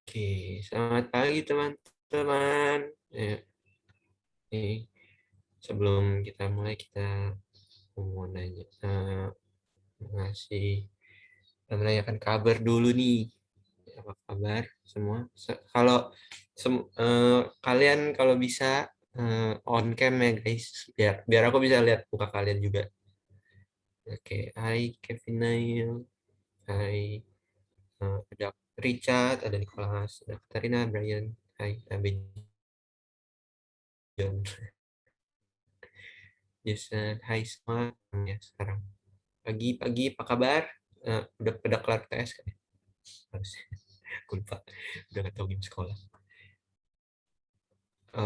Oke, selamat pagi teman-teman. Nih, sebelum kita mulai kita mau nanya, ngasih menanyakan kabar dulu nih. Apa kabar semua? Kalau kalian kalau bisa on cam ya guys, biar biar aku bisa lihat muka kalian juga. Oke, hai Kevin Nail, hai ada Richard, ada Nicholas, ada Katarina, Brian, hai Abid John. Jason, hai semua. Ya, sekarang pagi-pagi apa kabar? Udah kelar TS kan? Harusnya. Aku lupa. Udah gak tahu game sekolah.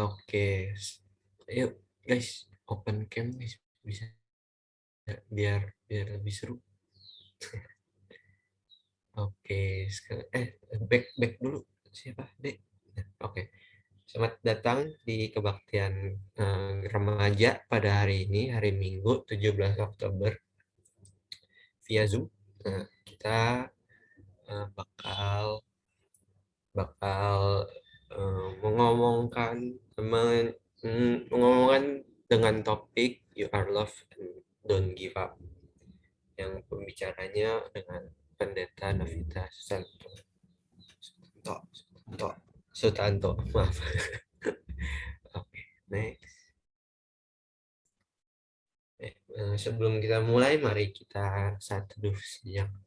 Oke. Yuk guys, open cam guys. Bisa biar biar lebih seru. Oke, sekarang back dulu. Siapa? Dek. Nah, oke. Selamat datang di kebaktian remaja pada hari ini, hari Minggu 17 Oktober via Zoom. Kita bakal bakal mengomongkan dengan topik You Are Loved and Don't Give Up, yang pembicaranya dengan Pendeta Novita Sutanto, maaf. Oke, next. Sebelum kita mulai, mari kita saat teduh sejenak.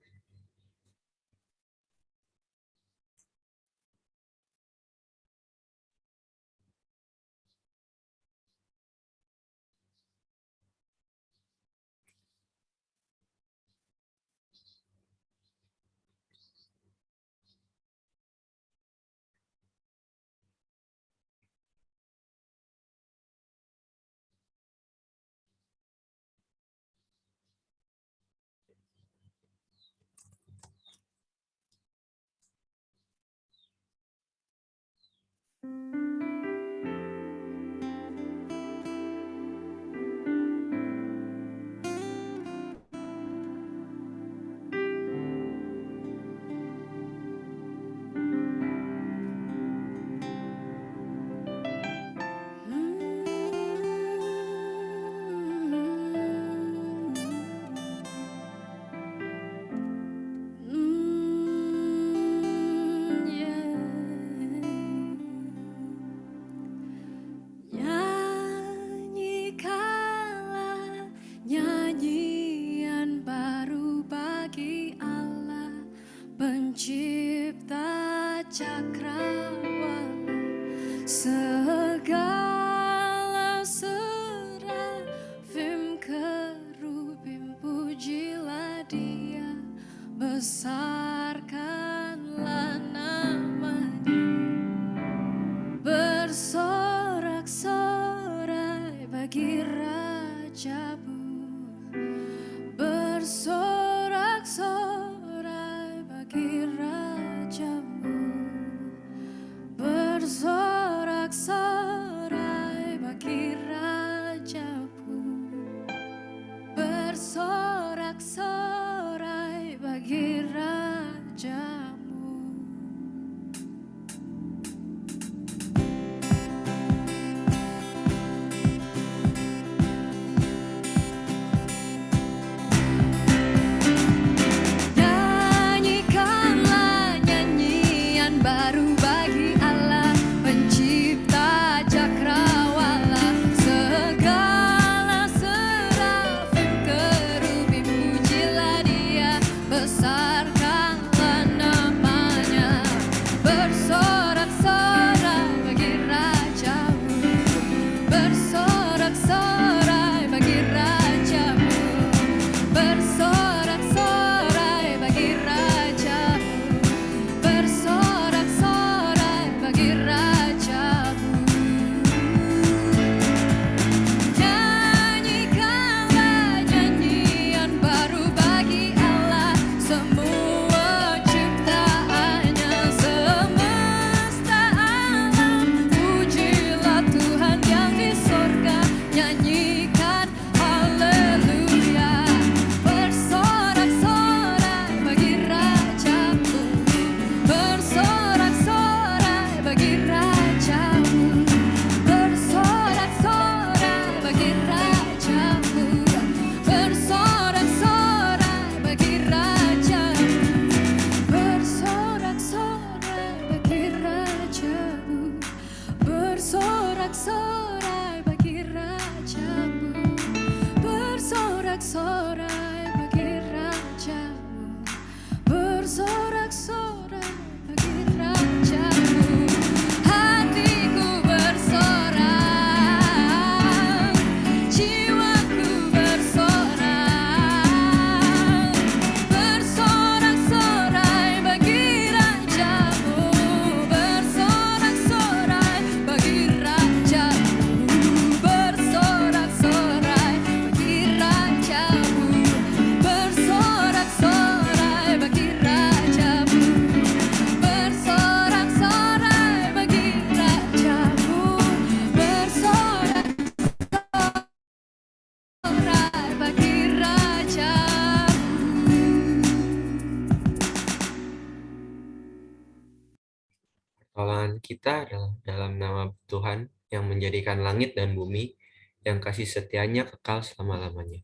kita adalah dalam nama Tuhan yang menjadikan langit dan bumi, yang kasih setianya kekal selama-lamanya.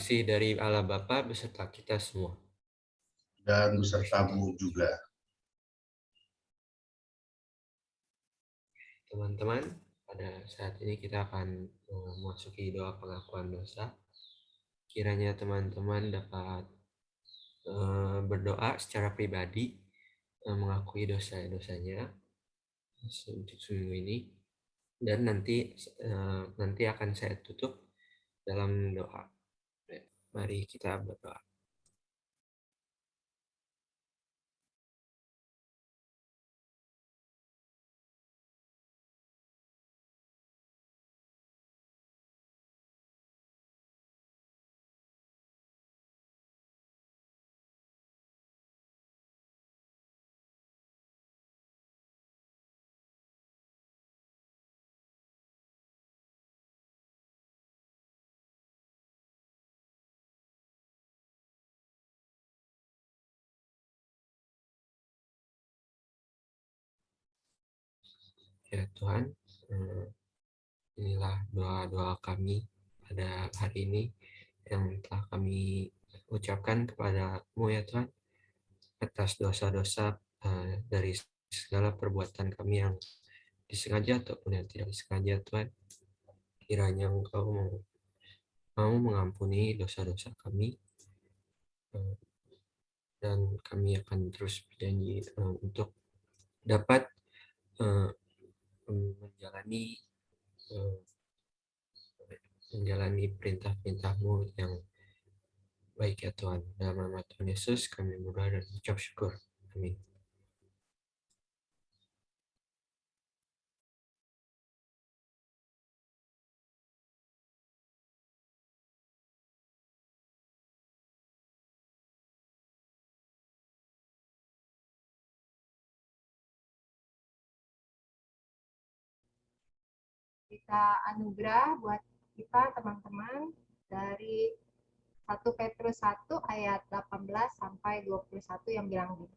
Kasih dari Allah Bapa beserta kita semua. Dan besertamu juga. Teman-teman, pada saat ini kita akan memasuki doa pengakuan dosa. Kiranya teman-teman dapat berdoa secara pribadi, mengakui dosa-dosanya untuk seminggu ini, dan nanti akan saya tutup dalam doa. Mari kita berdoa. Ya Tuhan, inilah doa-doa kami pada hari ini yang telah kami ucapkan kepada-Mu ya Tuhan, atas dosa-dosa dari segala perbuatan kami yang disengaja ataupun yang tidak disengaja Tuhan. Kiranya Engkau mau mengampuni dosa-dosa kami, dan kami akan terus berjanji untuk dapat menjalani perintah-perintah-Mu yang baik ya Tuhan. Dalam nama Tuhan Yesus kami berdoa dan ucap syukur. Amin. Kita anugerah buat kita teman-teman dari 1 Petrus 1 ayat 18 sampai 21 yang bilang gini.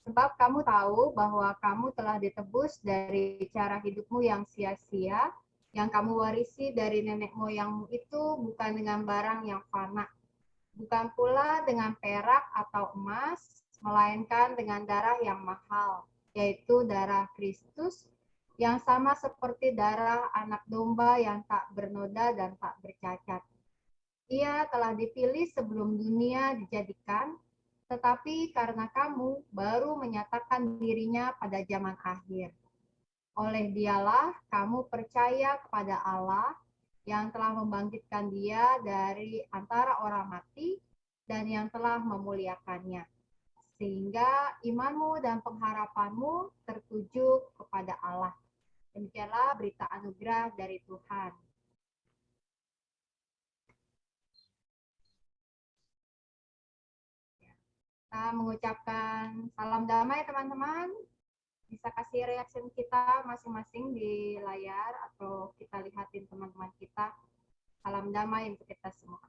Sebab kamu tahu bahwa kamu telah ditebus dari cara hidupmu yang sia-sia, yang kamu warisi dari nenek moyangmu itu bukan dengan barang yang fana, bukan pula dengan perak atau emas, melainkan dengan darah yang mahal, yaitu darah Kristus, yang sama seperti darah anak domba yang tak bernoda dan tak bercacat. Ia telah dipilih sebelum dunia dijadikan, tetapi karena kamu baru menyatakan dirinya pada zaman akhir. Oleh dialah kamu percaya kepada Allah yang telah membangkitkan dia dari antara orang mati dan yang telah memuliakannya. Sehingga imanmu dan pengharapanmu tertuju kepada Allah. Demikianlah berita anugerah dari Tuhan. Kita mengucapkan salam damai teman-teman. Bisa kasih reaksi kita masing-masing di layar atau kita lihatin teman-teman kita. Salam damai untuk kita semua.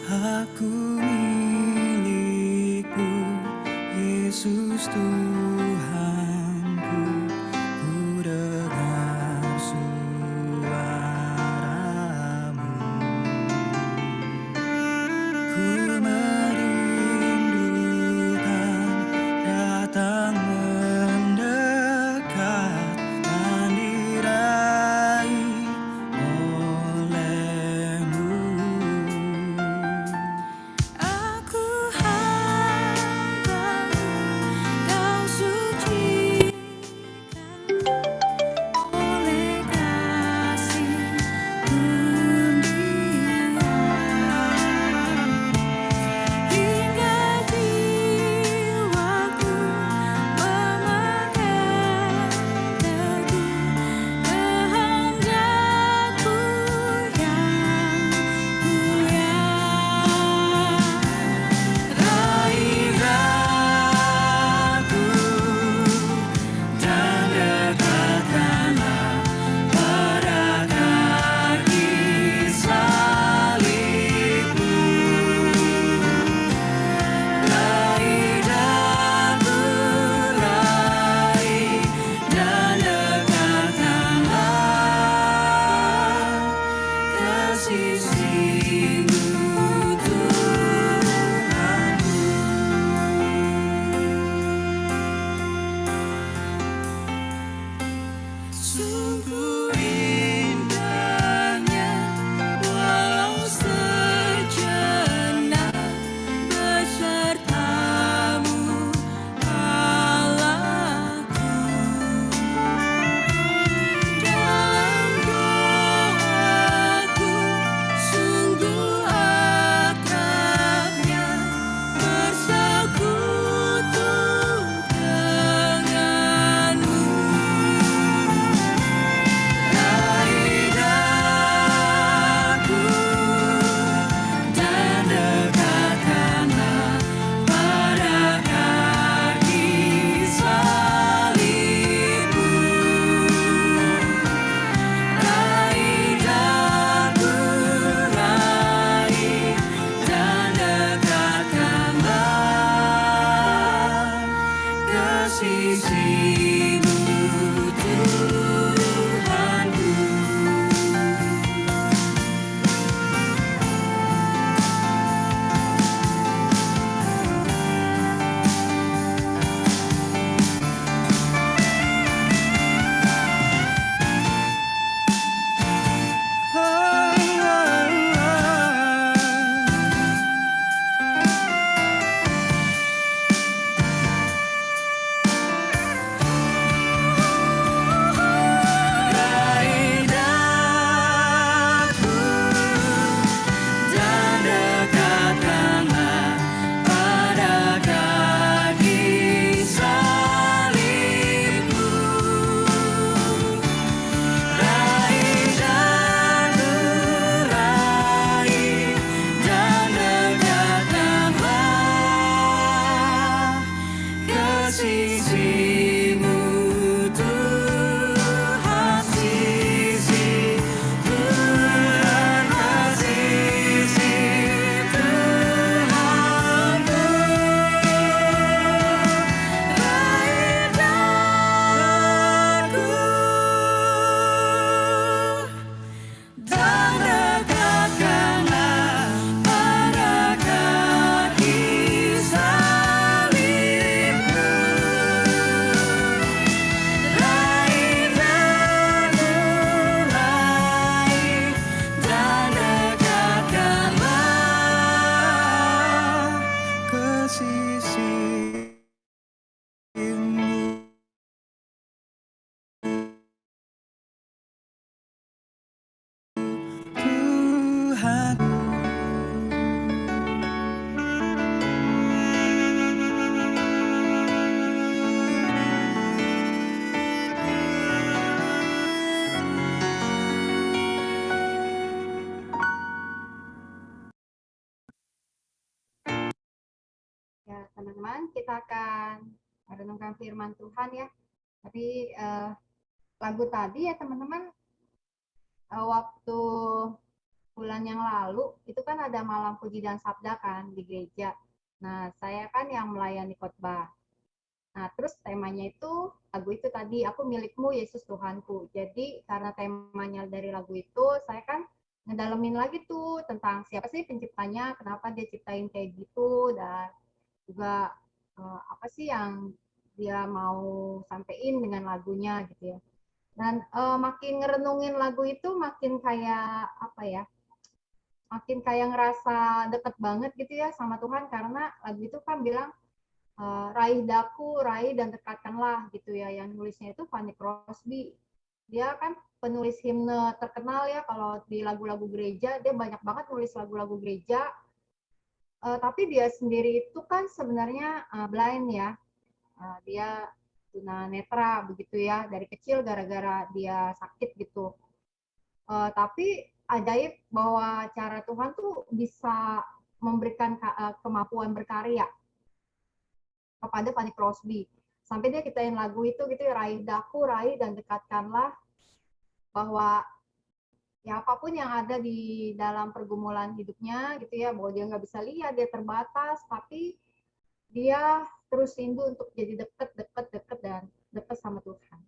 Aku milikmu, Yesus Tuhanku, ku dengar suaramu, ku merindukanmu sisimu Tuhanku. Raih daku dan dekatkanlah pada kaki salibmu. Raih daku, raih dan dekatkanlah ke sisimu Tuhan, sisi Tuhan, ke sisi Tuhanku. Raih daku dan dekatkanlah pada kaki salibmu. Raih daku, raih dan dekatkanlah ke sisimu Tuhan. Ya, teman-teman, kita akan merenungkan firman Tuhan ya. Tapi lagu tadi ya teman-teman, waktu bulan yang lalu itu kan ada malam puji dan sabda kan di gereja. Nah, saya kan yang melayani khotbah. Nah, terus temanya itu lagu itu tadi, aku milikmu Yesus Tuhanku. Jadi karena temanya dari lagu itu, saya kan ngedalemin lagi tuh tentang siapa sih penciptanya, kenapa dia ciptain kayak gitu, dan juga apa sih yang dia mau sampein dengan lagunya gitu ya. Dan makin ngerenungin lagu itu makin kayak apa ya, makin kayak ngerasa deket banget gitu ya sama Tuhan, karena lagu itu kan bilang raih daku, raih dan dekatkanlah gitu ya. Yang nulisnya itu Fanny Crosby. Dia kan penulis himne terkenal ya, kalau di lagu-lagu gereja dia banyak banget nulis lagu-lagu gereja. Tapi dia sendiri itu kan sebenarnya blind ya. Dia tunanetra begitu ya, dari kecil gara-gara dia sakit gitu. Tapi ajaib bahwa cara Tuhan tuh bisa memberikan kemampuan berkarya kepada Fanny Crosby. Sampai dia ciptain lagu itu gitu ya, raih daku, raih dan dekatkanlah, bahwa ya apapun yang ada di dalam pergumulan hidupnya gitu ya, bahwa dia nggak bisa lihat, dia terbatas, tapi dia terus rindu untuk jadi deket dan deket sama Tuhan.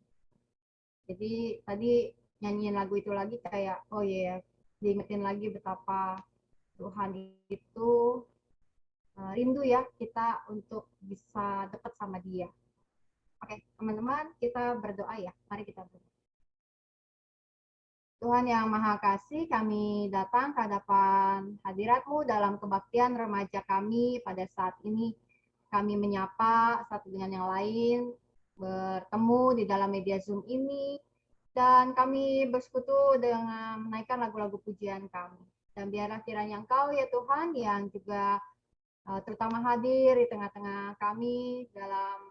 Jadi tadi nyanyiin lagu itu lagi kayak, oh iya, diingetin lagi betapa Tuhan itu rindu ya kita untuk bisa deket sama dia. Oke, teman-teman, kita berdoa ya. Mari kita berdoa. Tuhan yang Maha Kasih, kami datang ke hadapan hadirat-Mu dalam kebaktian remaja kami pada saat ini. Kami menyapa satu dengan yang lain, bertemu di dalam media Zoom ini, dan kami bersekutu dengan menaikkan lagu-lagu pujian kami. Dan biarlah kiranya Engkau ya Tuhan yang juga terutama hadir di tengah-tengah kami dalam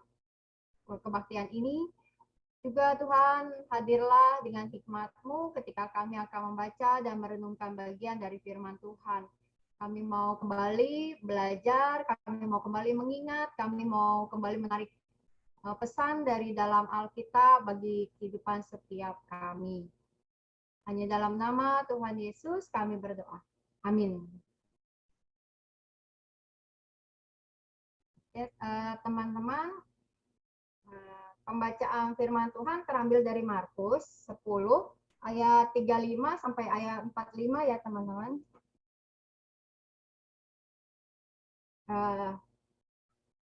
kebaktian ini. Juga Tuhan, hadirlah dengan hikmat-Mu ketika kami akan membaca dan merenungkan bagian dari firman Tuhan. Kami mau kembali belajar, kami mau kembali mengingat, kami mau kembali menarik pesan dari dalam Alkitab bagi kehidupan setiap kami. Hanya dalam nama Tuhan Yesus kami berdoa. Amin. Teman-teman, pembacaan firman Tuhan terambil dari Markus 10 ayat 35 sampai ayat 45 ya teman-teman.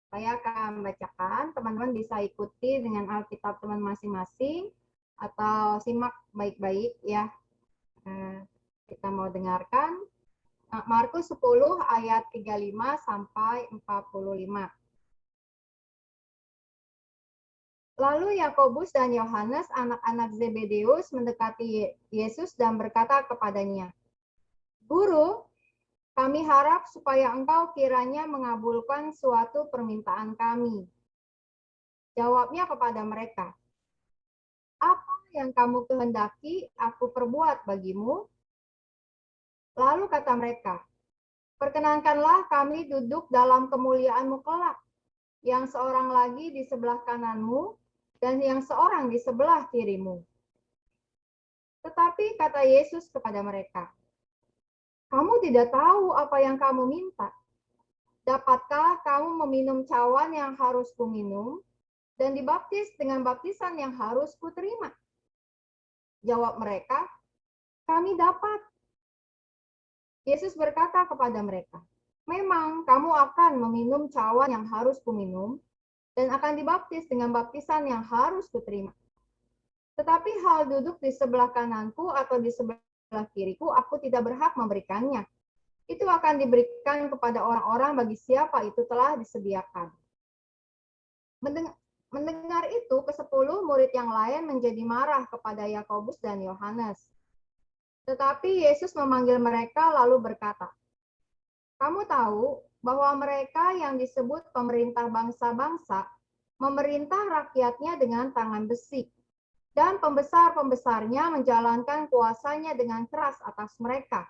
Saya akan bacakan, teman-teman bisa ikuti dengan Alkitab teman masing-masing atau simak baik-baik ya. Kita mau dengarkan Markus 10 ayat 35 sampai 45. Lalu Yakobus dan Yohanes, anak-anak Zebedeus, mendekati Yesus dan berkata kepadanya, "Guru, kami harap supaya engkau kiranya mengabulkan suatu permintaan kami." Jawabnya kepada mereka, "Apa yang kamu kehendaki aku perbuat bagimu?" Lalu kata mereka, "Perkenankanlah kami duduk dalam kemuliaan-Mu kelak, yang seorang lagi di sebelah kananmu, dan yang seorang di sebelah kirimu." Tetapi kata Yesus kepada mereka, "Kamu tidak tahu apa yang kamu minta. Dapatkah kamu meminum cawan yang harus kuminum, dan dibaptis dengan baptisan yang harus kuterima?" Jawab mereka, "Kami dapat." Yesus berkata kepada mereka, "Memang kamu akan meminum cawan yang harus kuminum, dan akan dibaptis dengan baptisan yang harus kuterima. Tetapi hal duduk di sebelah kananku atau di sebelah kiriku, aku tidak berhak memberikannya. Itu akan diberikan kepada orang-orang bagi siapa itu telah disediakan." Mendengar itu, ke-10 murid yang lain menjadi marah kepada Yakobus dan Yohanes. Tetapi Yesus memanggil mereka lalu berkata, "Kamu tahu bahwa mereka yang disebut pemerintah bangsa-bangsa memerintah rakyatnya dengan tangan besi, dan pembesar-pembesarnya menjalankan kuasanya dengan keras atas mereka.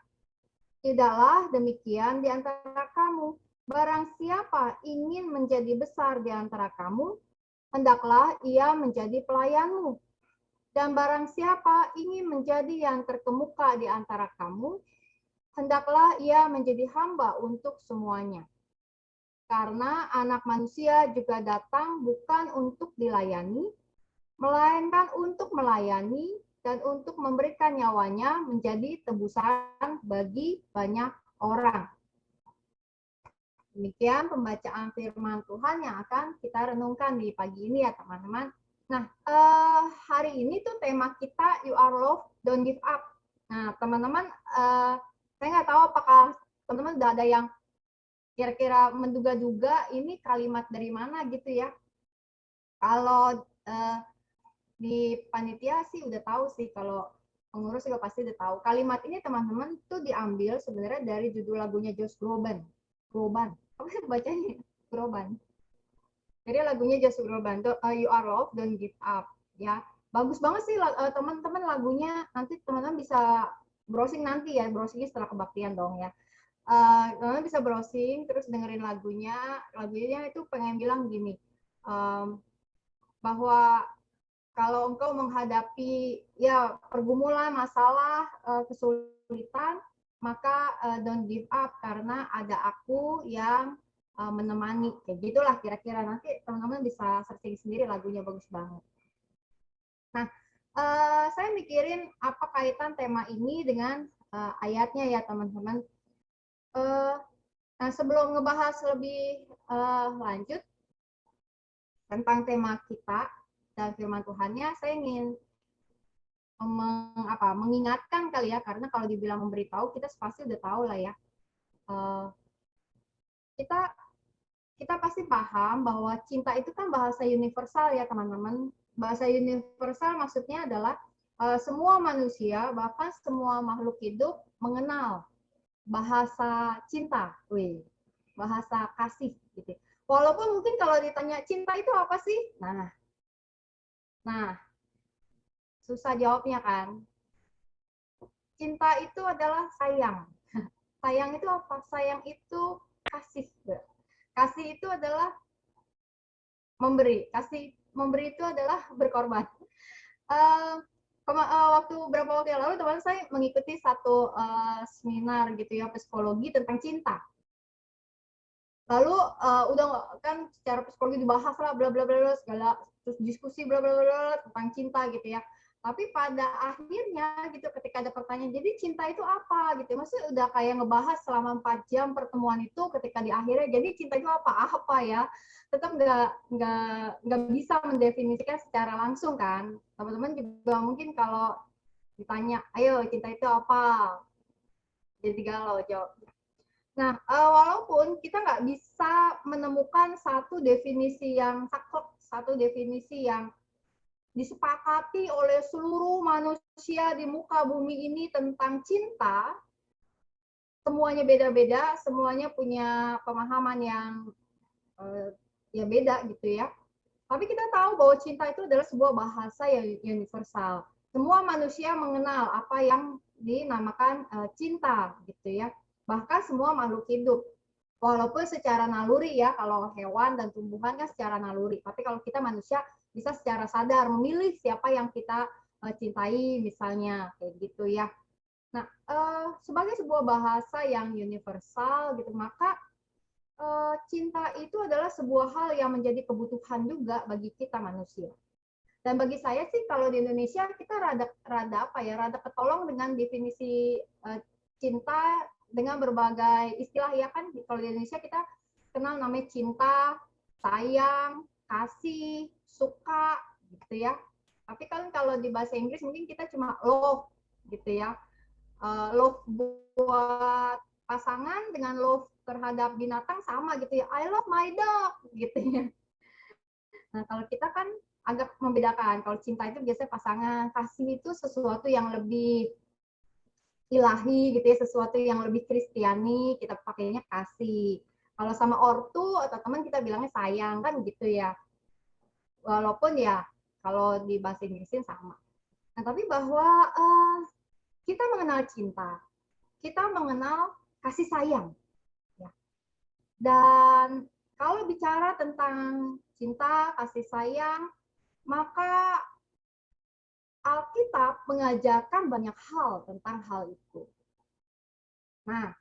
Tidaklah demikian di antara kamu. Barang siapa ingin menjadi besar di antara kamu, hendaklah ia menjadi pelayanmu. Dan barang siapa ingin menjadi yang terkemuka di antara kamu, hendaklah ia menjadi hamba untuk semuanya. Karena Anak Manusia juga datang bukan untuk dilayani, melainkan untuk melayani dan untuk memberikan nyawanya menjadi tebusan bagi banyak orang." Demikian pembacaan firman Tuhan yang akan kita renungkan di pagi ini ya teman-teman. Nah, hari ini tuh tema kita You Are Loved, Don't Give Up. Nah, teman-teman, saya nggak tahu apakah teman-teman udah ada yang kira-kira menduga-duga ini kalimat dari mana gitu ya. Kalau di panitia sih udah tahu sih, kalau pengurus juga pasti udah tahu. Kalimat ini teman-teman tuh diambil sebenarnya dari judul lagunya Josh Groban. Apa sih bacanya? Groban. Jadi lagunya Josh Groban, You Are Loved, Don't Give Up. Ya, bagus banget sih teman-teman lagunya. Nanti teman-teman bisa browsing nanti ya, browsingnya setelah kebaktian dong ya. Teman-teman bisa browsing terus dengerin lagunya. Lagunya itu pengen bilang gini, bahwa kalau engkau menghadapi ya pergumulan, masalah, kesulitan, maka don't give up karena ada aku yang menemani. Kayak gitulah kira-kira. Nanti teman-teman bisa searching sendiri, lagunya bagus banget. Nah, saya mikirin apa kaitan tema ini dengan ayatnya ya teman-teman. Nah, sebelum ngebahas lebih lanjut tentang tema kita dan firman Tuhannya, saya ingin mengingatkan kali ya, karena kalau dibilang memberitahu kita pasti udah tahu lah ya. Kita pasti paham bahwa cinta itu kan bahasa universal ya teman-teman. Bahasa universal maksudnya adalah semua manusia, bahkan semua makhluk hidup mengenal bahasa cinta, bahasa kasih gitu. Walaupun mungkin kalau ditanya cinta itu apa sih? Nah, susah jawabnya kan. Cinta itu adalah sayang. Sayang itu apa? Sayang itu kasih. Kasih itu adalah memberi. Memberi itu adalah berkorban. Waktu beberapa waktu yang lalu teman saya mengikuti satu seminar gitu ya, psikologi tentang cinta. Lalu udah kan secara psikologi dibahas lah bla bla bla segala terus diskusi bla bla bla tentang cinta gitu ya. Tapi pada akhirnya gitu ketika ada pertanyaan, jadi cinta itu apa gitu. Maksudnya udah kayak ngebahas selama 4 jam pertemuan itu, ketika di akhirnya jadi cinta itu apa ya. Tetap nggak bisa mendefinisikan secara langsung kan. Teman-teman juga mungkin kalau ditanya, ayo cinta itu apa? Jadi galau jawab. Nah, walaupun kita nggak bisa menemukan satu definisi yang saklek, satu definisi yang disepakati oleh seluruh manusia di muka bumi ini tentang cinta, semuanya beda-beda, semuanya punya pemahaman yang ya beda gitu ya. Tapi kita tahu bahwa cinta itu adalah sebuah bahasa yang universal. Semua manusia mengenal apa yang dinamakan cinta gitu ya. Bahkan semua makhluk hidup. Walaupun secara naluri ya, kalau hewan dan tumbuhan kan secara naluri. Tapi kalau kita manusia bisa secara sadar memilih siapa yang kita cintai misalnya kayak gitu ya. Nah, sebagai sebuah bahasa yang universal gitu, maka cinta itu adalah sebuah hal yang menjadi kebutuhan juga bagi kita manusia. Dan bagi saya sih kalau di Indonesia kita rada ketolong dengan definisi cinta dengan berbagai istilah ya kan. Kalau di Indonesia kita kenal namanya cinta, sayang, kasih, suka gitu ya. Tapi kan kalau di bahasa Inggris mungkin kita cuma love gitu ya. Love buat pasangan dengan love terhadap binatang sama gitu ya. I love my dog gitu ya. Nah, kalau kita kan agak membedakan. Kalau cinta itu biasanya pasangan, kasih itu sesuatu yang lebih ilahi gitu ya, sesuatu yang lebih kristiani, kita pakainya kasih. Kalau sama ortu atau teman kita bilangnya sayang kan gitu ya. Walaupun ya kalau di bahasa Inggrisin sama. Nah, tapi bahwa kita mengenal cinta, kita mengenal kasih sayang. Ya. Dan kalau bicara tentang cinta, kasih sayang, maka Alkitab mengajarkan banyak hal tentang hal itu. Nah,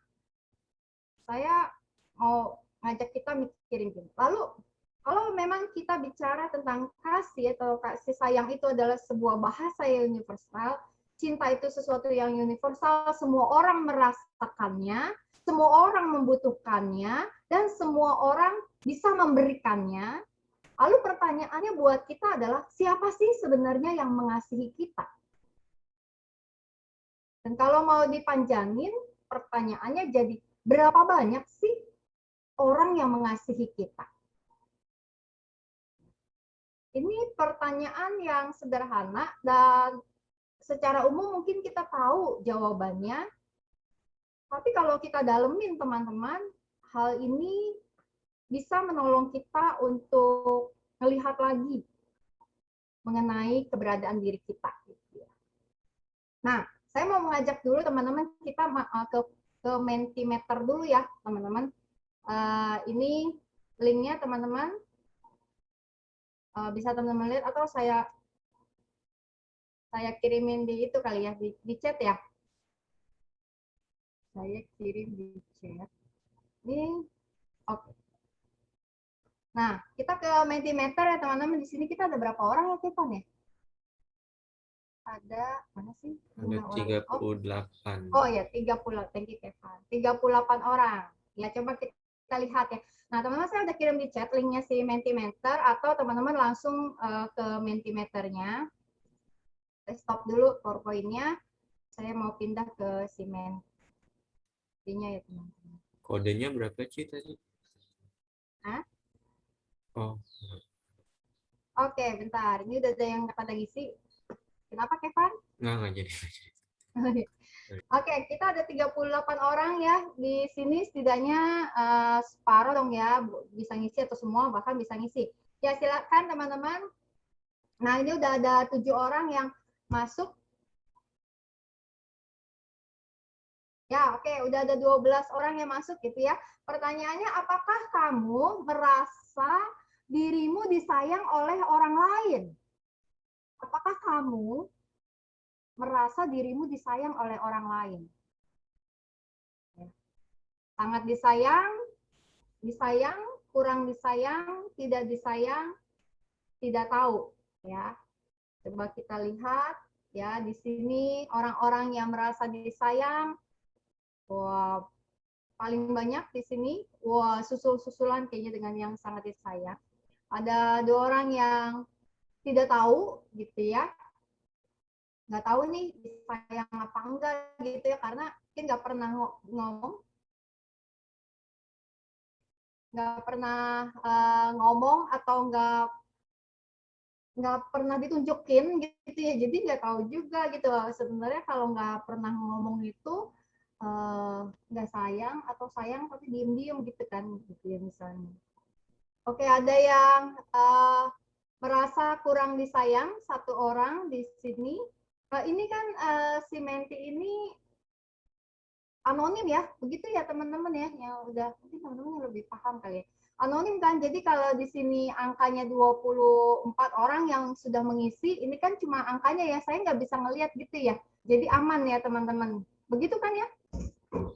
saya mau ngajak kita mikirin gini. Lalu, kalau memang kita bicara tentang kasih atau kasih sayang itu adalah sebuah bahasa yang universal, cinta itu sesuatu yang universal, semua orang merasakannya, semua orang membutuhkannya, dan semua orang bisa memberikannya. Lalu pertanyaannya buat kita adalah, siapa sih sebenarnya yang mengasihi kita? Dan kalau mau dipanjangin, pertanyaannya jadi, berapa banyak sih orang yang mengasihi kita? Ini pertanyaan yang sederhana dan secara umum mungkin kita tahu jawabannya. Tapi kalau kita dalemin teman-teman, hal ini bisa menolong kita untuk melihat lagi mengenai keberadaan diri kita. Nah, saya mau mengajak dulu teman-teman kita ke Mentimeter dulu ya, teman-teman. Ini linknya teman-teman. Bisa teman-teman lihat atau saya kirimin di itu kali ya, di chat ya. Saya kirim di chat. Ini oke. Nah, kita ke Mentimeter ya teman-teman. Di sini kita ada berapa orang ya, Stefan ya? Ada mana sih? Ada 38. Oh ya, 30. Thank you, Kevin. 38 orang. Ya, coba kita lihat ya. Nah, teman-teman saya udah kirim di chat linknya si Mentimeter atau teman-teman langsung ke Mentimeternya. Saya stop dulu PowerPoint-nya. Saya mau pindah ke si Mentinya ya, teman-teman. Kodenya berapa sih tadi? Hah? Oh, Oke, bentar. Ini udah ada yang pada ngisi. Kenapa, Kevin? nggak jadi. Oke, kita ada 38 orang ya di sini, setidaknya separuh dong ya, bisa ngisi atau semua bahkan bisa ngisi. Ya silakan teman-teman. Nah, ini udah ada 7 orang yang masuk. Ya, oke, udah ada 12 orang yang masuk gitu ya. Pertanyaannya, apakah kamu merasa dirimu disayang oleh orang lain? Apakah kamu merasa dirimu disayang oleh orang lain? Sangat disayang, disayang, kurang disayang, tidak disayang. tidak tahu ya. Coba kita lihat ya di sini orang-orang yang merasa disayang. Wah, paling banyak di sini. Wah, susul-susulan kayaknya dengan yang sangat disayang. Ada 2 orang yang tidak tahu gitu ya. Nggak tahu nih disayang apa enggak gitu ya, karena mungkin nggak pernah ngomong, ngomong atau nggak pernah ditunjukin gitu ya, jadi nggak tahu juga gitu sebenarnya kalau nggak pernah ngomong itu nggak sayang atau sayang tapi diem-diem gitu kan gitu ya misalnya. Oke, ada yang merasa kurang disayang, 1 orang di sini. Ini kan si Menti ini anonim ya, begitu ya teman-teman ya, yang udah mungkin teman-teman yang lebih paham kali ya. Anonim kan, jadi kalau di sini angkanya 24 orang yang sudah mengisi, ini kan cuma angkanya ya, saya nggak bisa ngelihat gitu ya. Jadi aman ya teman-teman. Begitu kan ya,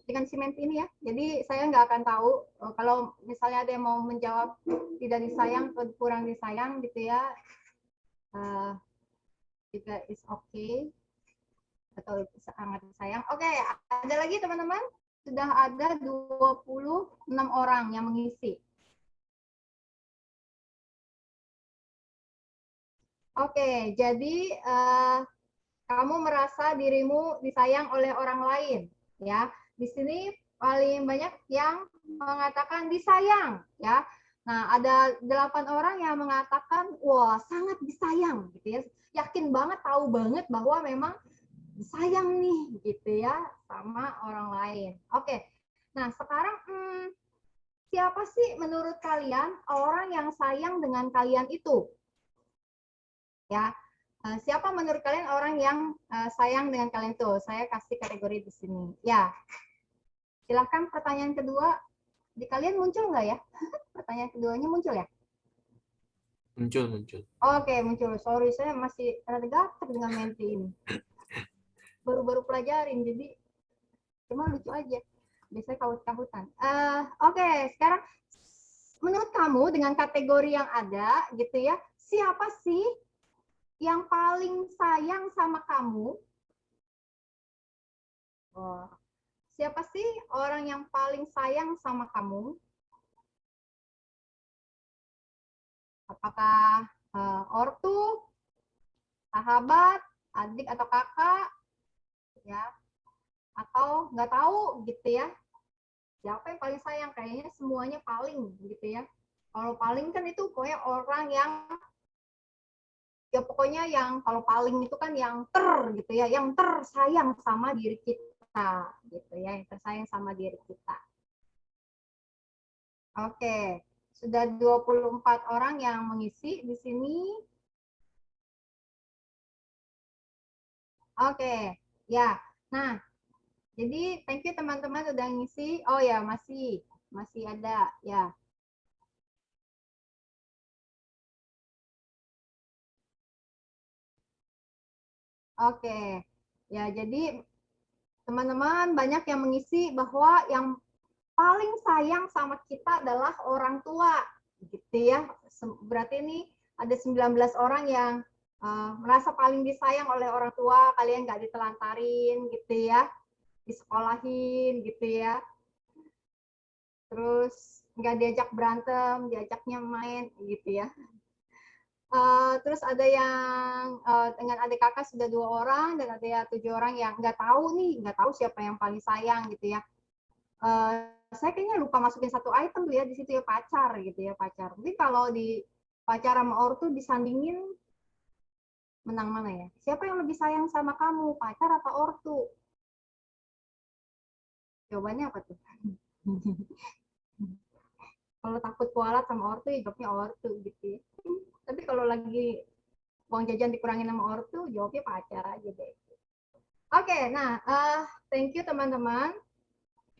dengan Simenti ini ya. Jadi saya nggak akan tahu kalau misalnya ada yang mau menjawab tidak disayang atau kurang disayang gitu ya, juga is okay atau sangat disayang. Oke, ada lagi teman-teman? Sudah ada 26 orang yang mengisi. Oke, jadi kamu merasa dirimu disayang oleh orang lain, ya. Di sini paling banyak yang mengatakan disayang, ya. Nah, ada 8 orang yang mengatakan, wah sangat disayang, gitu ya. Yakin banget, tahu banget bahwa memang disayang nih, gitu ya, sama orang lain. Oke, nah sekarang siapa sih menurut kalian orang yang sayang dengan kalian itu? Ya, siapa menurut kalian orang yang sayang dengan kalian tuh? Saya kasih kategori di sini. Ya, silahkan pertanyaan kedua. Di kalian muncul nggak ya? Pertanyaan keduanya muncul ya? Muncul. Oke, muncul. Sorry, saya masih rada gatel dengan Menti ini. Baru-baru pelajarin, jadi cuma lucu aja. Biasanya kahut-kahutan. Oke, sekarang menurut kamu dengan kategori yang ada, gitu ya, siapa sih yang paling sayang sama kamu? Oh, siapa sih orang yang paling sayang sama kamu? Apakah ortu, sahabat, adik atau kakak, ya? Atau nggak tahu gitu ya? Siapa yang paling sayang? Kayaknya semuanya paling gitu ya. Kalau paling kan itu pokoknya orang yang ya pokoknya yang kalau paling itu kan yang gitu ya, yang tersayang sama diri kita gitu ya, yang tersayang sama diri kita. Oke, sudah 24 orang yang mengisi di sini. Oke, ya. Nah, jadi thank you teman-teman udah ngisi. Oh ya, masih ada ya. Oke. Ya, jadi teman-teman banyak yang mengisi bahwa yang paling sayang sama kita adalah orang tua, gitu ya. Berarti ini ada 19 orang yang merasa paling disayang oleh orang tua, kalian nggak ditelantarin, gitu ya, disekolahin, gitu ya. Terus nggak diajak berantem, diajaknya main, gitu ya. Terus ada yang dengan adik kakak sudah 2 orang dan ada ya 7 orang yang nggak tahu nih, nggak tahu siapa yang paling sayang gitu ya. Saya kayaknya lupa masukin satu item tuh ya di situ ya, pacar gitu ya, pacar. Jadi kalau di pacar sama ortu disandingin menang mana ya? Siapa yang lebih sayang sama kamu, pacar atau ortu? Jawabannya apa tuh? Kalau takut kualat sama ortu, ya jawabnya ortu gitu ya. Tapi kalau lagi uang jajan dikurangin sama ortu, jawabnya pacar aja deh. Oke, nah thank you teman-teman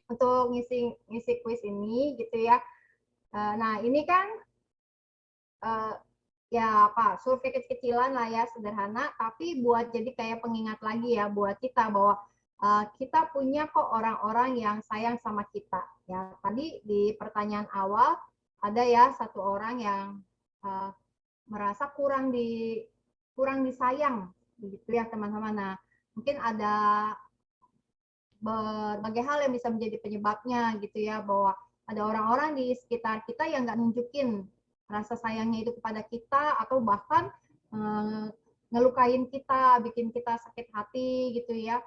untuk ngisi kuis ini gitu ya. Nah ini kan ya apa, survei kecil-kecilan lah ya, sederhana, tapi buat jadi kayak pengingat lagi ya buat kita bahwa kita punya kok orang-orang yang sayang sama kita. Ya tadi di pertanyaan awal ada ya 1 orang yang merasa kurang disayang gitu ya teman-teman. Nah, mungkin ada berbagai hal yang bisa menjadi penyebabnya gitu ya, bahwa ada orang-orang di sekitar kita yang nggak nunjukin rasa sayangnya itu kepada kita, atau bahkan ngelukain kita, bikin kita sakit hati gitu ya,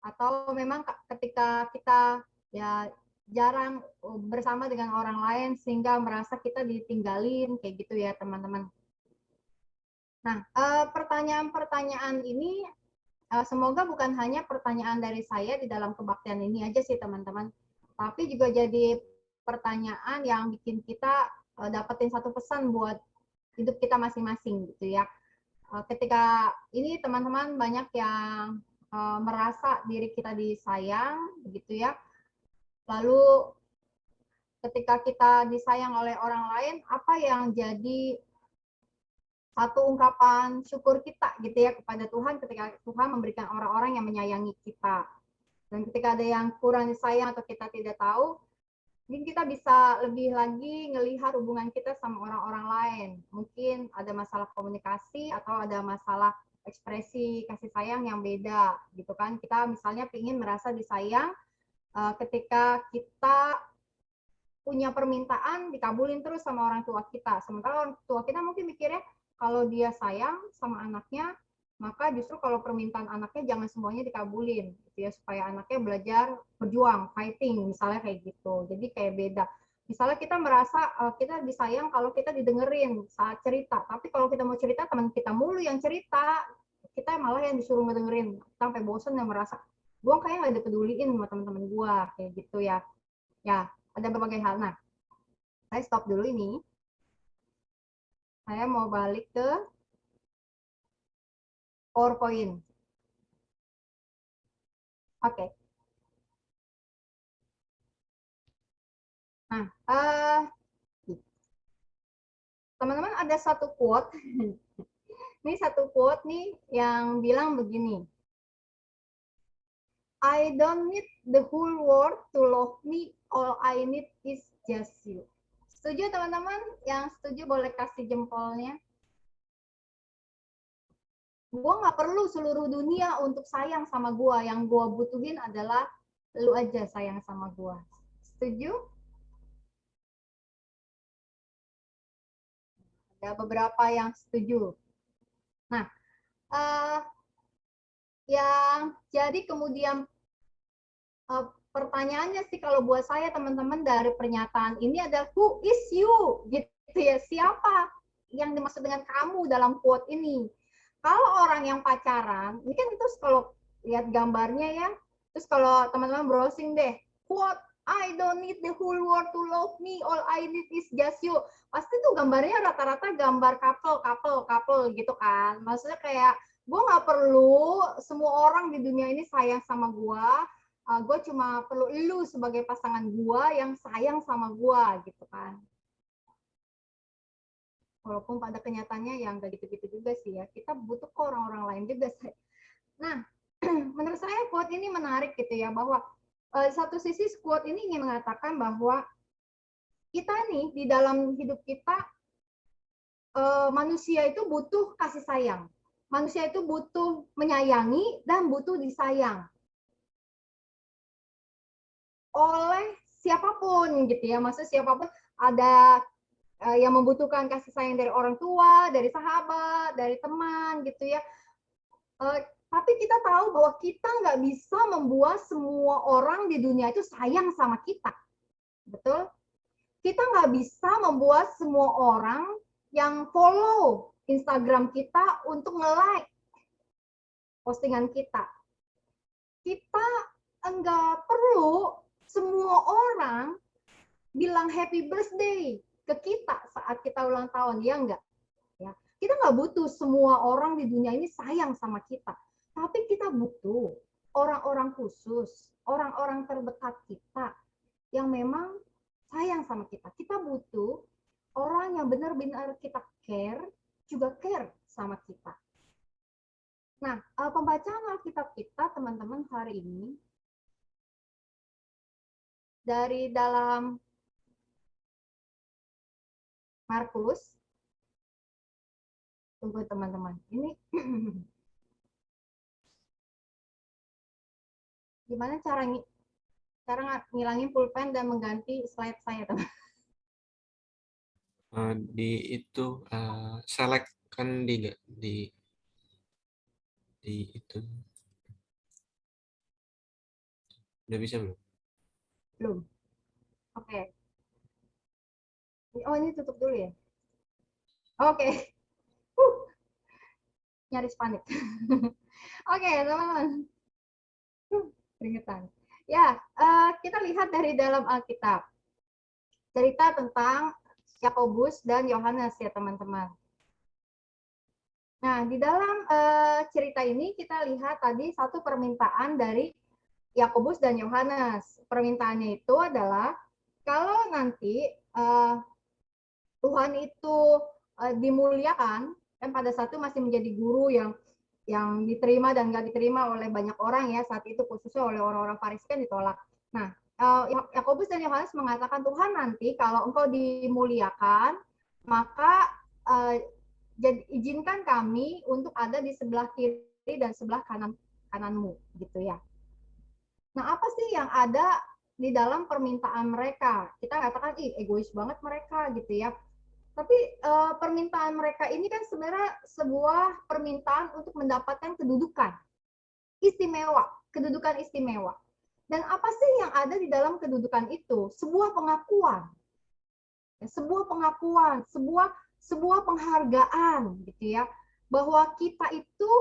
atau memang ketika kita ya jarang bersama dengan orang lain sehingga merasa kita ditinggalin kayak gitu ya teman-teman. Nah, pertanyaan-pertanyaan ini semoga bukan hanya pertanyaan dari saya di dalam kebaktian ini aja sih teman-teman, tapi juga jadi pertanyaan yang bikin kita dapetin satu pesan buat hidup kita masing-masing gitu ya. Ketika ini teman-teman banyak yang merasa diri kita disayang begitu ya, lalu ketika kita disayang oleh orang lain, apa yang jadi satu ungkapan syukur kita gitu ya kepada Tuhan ketika Tuhan memberikan orang-orang yang menyayangi kita. Dan ketika ada yang kurang disayang atau kita tidak tahu, mungkin kita bisa lebih lagi ngelihat hubungan kita sama orang-orang lain. Mungkin ada masalah komunikasi atau ada masalah ekspresi kasih sayang yang beda gitu kan. Kita misalnya ingin merasa disayang ketika kita punya permintaan dikabulin terus sama orang tua kita. Sementara orang tua kita mungkin mikirnya kalau dia sayang sama anaknya, maka justru kalau permintaan anaknya jangan semuanya dikabulin, gitu ya, supaya anaknya belajar berjuang, fighting, misalnya kayak gitu. Jadi kayak beda. Misalnya kita merasa kita disayang kalau kita didengerin saat cerita, tapi kalau kita mau cerita teman kita mulu yang cerita, kita malah yang disuruh ngedengerin, sampai bosan dan merasa gue kayaknya nggak dipeduliin sama teman-teman gue kayak gitu ya. Ya, ada berbagai hal. Nah, saya stop dulu ini. Saya mau balik ke PowerPoint. Oke. Nah, teman-teman ada satu quote. Ini satu quote nih yang bilang begini. I don't need the whole world to love me. All I need is just you. Setuju teman-teman? Yang setuju boleh kasih jempolnya. Gue nggak perlu seluruh dunia untuk sayang sama gue. Yang gue butuhin adalah lu aja sayang sama gue. Setuju? Ada beberapa yang setuju. Nah, yang jadi kemudian pertanyaannya sih kalau buat saya teman-teman dari pernyataan ini adalah who is you gitu ya, siapa yang dimaksud dengan kamu dalam quote ini. Kalau orang yang pacaran ini kan terus kalau lihat gambarnya ya, terus kalau teman-teman browsing deh quote I don't need the whole world to love me, all I need is just you, pasti tuh gambarnya rata-rata gambar couple gitu kan. Maksudnya kayak gue nggak perlu semua orang di dunia ini sayang sama gue, gue cuma perlu lu sebagai pasangan gue yang sayang sama gue gitu kan. Walaupun pada kenyataannya yang gak gitu-gitu juga sih ya, kita butuh ke orang-orang lain juga sih. Nah, menurut saya quote ini menarik gitu ya, bahwa satu sisi quote ini ingin mengatakan bahwa kita nih di dalam hidup kita manusia itu butuh kasih sayang, manusia itu butuh menyayangi dan butuh disayang oleh siapapun gitu ya. Maksudnya siapapun, ada yang membutuhkan kasih sayang dari orang tua, dari sahabat, dari teman gitu ya. Tapi kita tahu bahwa kita nggak bisa membuat semua orang di dunia itu sayang sama kita. Betul? Kita nggak bisa membuat semua orang yang follow Instagram kita untuk nge-like postingan kita. Kita nggak perlu semua orang bilang happy birthday ke kita saat kita ulang tahun, ya enggak? Ya. Kita nggak butuh semua orang di dunia ini sayang sama kita. Tapi kita butuh orang-orang khusus, orang-orang terdekat kita yang memang sayang sama kita. Kita butuh orang yang benar-benar kita care, juga care sama kita. Nah, pembacaan Alkitab kita, teman-teman, hari ini dari dalam Markus Tunggu teman-teman. Ini gimana cara ngilangin pulpen dan mengganti slide saya, teman? Di itu select kan di itu udah bisa belum? Belum. Oke. Oh, ini tutup dulu ya. Oke. Nyaris panik. Oke, teman-teman. Keringetan. Ya, kita lihat dari dalam Alkitab. Cerita tentang Yakobus dan Yohanes ya, teman-teman. Nah, di dalam cerita ini kita lihat tadi satu permintaan dari Yakobus dan Yohanes. Permintaannya itu adalah kalau nanti Tuhan itu dimuliakan, kan pada saat itu masih menjadi guru yang diterima dan nggak diterima oleh banyak orang ya, saat itu khususnya oleh orang-orang Farisi kan ditolak. Nah, Yakobus dan Yohanes mengatakan, Tuhan nanti kalau engkau dimuliakan, maka izinkan kami untuk ada di sebelah kiri dan sebelah kananmu, gitu ya. Nah, apa sih yang ada di dalam permintaan mereka? Kita katakan, egois banget mereka, gitu ya. Tapi permintaan mereka ini kan sebenarnya sebuah permintaan untuk mendapatkan kedudukan istimewa, kedudukan istimewa. Dan apa sih yang ada di dalam kedudukan itu? Sebuah pengakuan, sebuah penghargaan, gitu ya, bahwa kita itu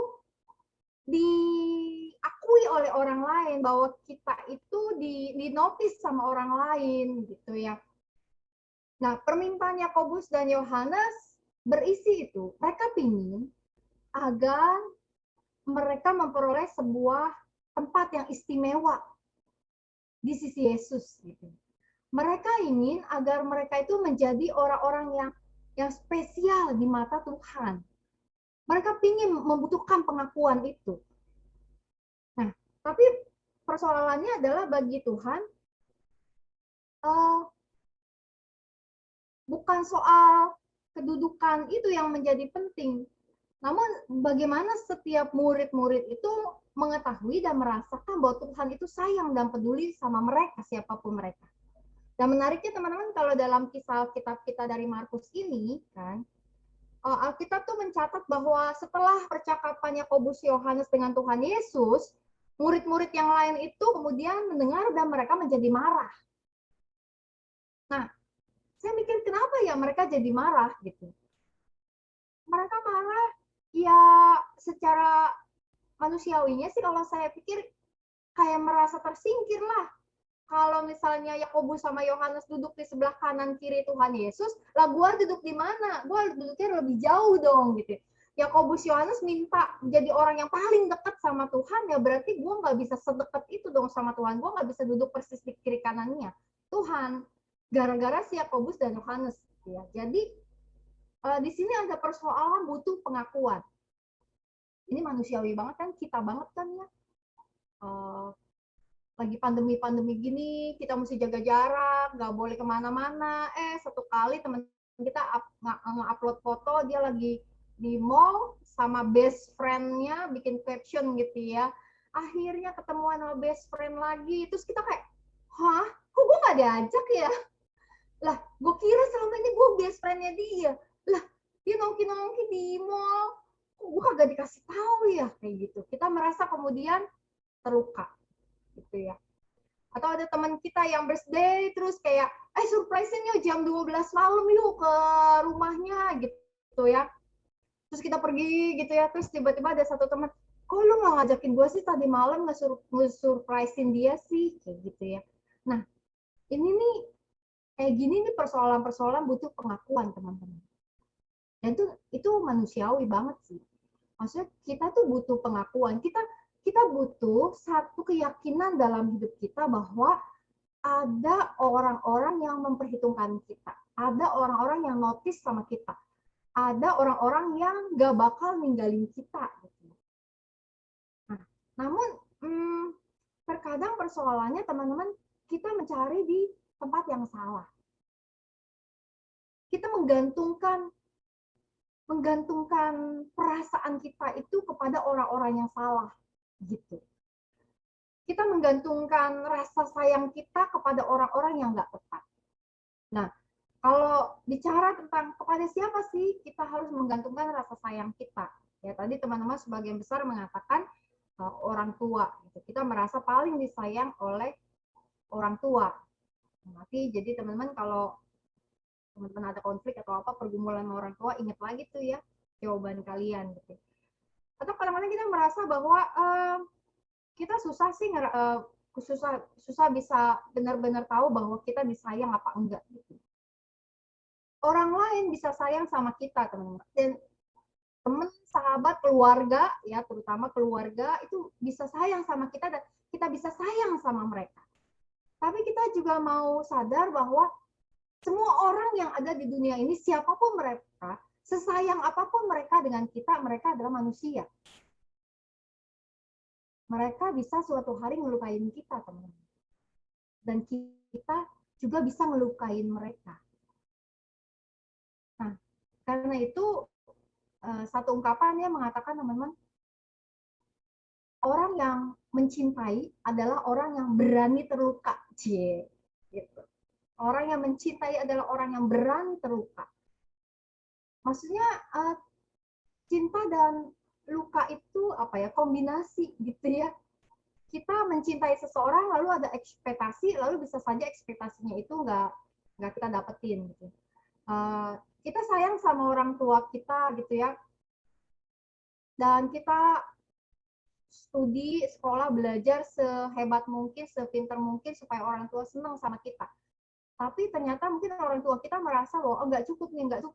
diakui oleh orang lain, bahwa kita itu dinotis sama orang lain, gitu ya. Nah, permintaan Yakobus dan Yohanes berisi itu, mereka ingin agar mereka memperoleh sebuah tempat yang istimewa di sisi Yesus. Gitu. Mereka ingin agar mereka itu menjadi orang-orang yang spesial di mata Tuhan. Mereka ingin membutuhkan pengakuan itu. Nah, tapi persoalannya adalah bagi Tuhan, bukan soal kedudukan itu yang menjadi penting. Namun bagaimana setiap murid-murid itu mengetahui dan merasakan bahwa Tuhan itu sayang dan peduli sama mereka, siapapun mereka. Dan menariknya teman-teman, kalau dalam kisah kitab kita dari Markus ini, kan, Alkitab tuh mencatat bahwa setelah percakapan Yakobus Yohanes dengan Tuhan Yesus, murid-murid yang lain itu kemudian mendengar dan mereka menjadi marah. Nah, saya mikir kenapa ya mereka jadi marah gitu. Mereka marah ya secara manusiawinya sih kalau saya pikir kayak merasa tersingkir lah. Kalau misalnya Yakobus sama Yohanes duduk di sebelah kanan kiri Tuhan Yesus, lah gue duduk di mana? Gue duduknya lebih jauh dong gitu. Yakobus Yohanes minta jadi orang yang paling dekat sama Tuhan, ya berarti gue nggak bisa sedekat itu dong sama Tuhan. Gue nggak bisa duduk persis di kiri kanannya Tuhan. Gara-gara si Yakobus dan Yohanes. Ya. Jadi di sini ada persoalan butuh pengakuan. Ini manusiawi banget kan, kita banget kan ya. Lagi pandemi gini, kita mesti jaga jarak, nggak boleh kemana-mana. Satu kali teman kita nge-upload foto, dia lagi di mall sama best friend-nya, bikin caption gitu ya. Akhirnya ketemuan sama best friend lagi, terus kita kayak, hah? Kok gue nggak diajak ya? Lah, gue kira selama ini gue best friend-nya dia. Lah, dia nongki-nongki di mall. Kok gue kagak dikasih tahu ya? Kayak gitu. Kita merasa kemudian terluka. Gitu ya. Atau ada teman kita yang birthday, terus kayak, surprise-nya yuk jam 12 malam yuk ke rumahnya, gitu ya. Terus kita pergi gitu ya, terus tiba-tiba ada satu teman, kok lu nggak ngajakin gue sih tadi malam nge-surprisein dia sih, kayak gitu ya. Nah, ini nih, kayak gini nih persoalan-persoalan butuh pengakuan teman-teman. Dan itu manusiawi banget sih. Maksudnya kita tuh butuh pengakuan. Kita butuh satu keyakinan dalam hidup kita bahwa ada orang-orang yang memperhitungkan kita. Ada orang-orang yang notice sama kita. Ada orang-orang yang gak bakal ninggalin kita. Nah, namun terkadang persoalannya teman-teman, kita mencari di tempat yang salah. Kita menggantungkan menggantungkan perasaan kita itu kepada orang-orang yang salah gitu. Kita menggantungkan rasa sayang kita kepada orang-orang yang nggak tepat. Nah, kalau bicara tentang kepada siapa sih kita harus menggantungkan rasa sayang kita? Ya tadi teman-teman sebagian besar mengatakan orang tua. Gitu. Kita merasa paling disayang oleh orang tua. Nanti jadi teman-teman kalau teman-teman ada konflik atau apa pergumulan sama orang tua, ingat lagi tuh ya jawaban kalian. Gitu. Atau kadang-kadang kita merasa bahwa kita susah sih susah bisa benar-benar tahu bahwa kita disayang apa enggak. Gitu. Orang lain bisa sayang sama kita, teman-teman. Dan teman, sahabat, keluarga, ya terutama keluarga itu bisa sayang sama kita dan kita bisa sayang sama mereka. Tapi kita juga mau sadar bahwa semua orang yang ada di dunia ini, siapapun mereka, sesayang apapun mereka dengan kita, mereka adalah manusia. Mereka bisa suatu hari ngelukain kita, teman-teman. Dan kita juga bisa ngelukain mereka. Nah, karena itu satu ungkapan ya mengatakan teman-teman, orang yang mencintai adalah orang yang berani terluka. Gitu. Orang yang mencintai adalah orang yang berani terluka. Maksudnya cinta dan luka itu apa ya, kombinasi gitu ya. Kita mencintai seseorang lalu ada ekspektasi, lalu bisa saja ekspektasinya itu nggak kita dapetin gitu. Kita sayang sama orang tua kita gitu ya, dan kita studi, sekolah, belajar sehebat mungkin, sepintar mungkin supaya orang tua senang sama kita. Tapi ternyata mungkin orang tua kita merasa bahwa nggak cukup nih, nggak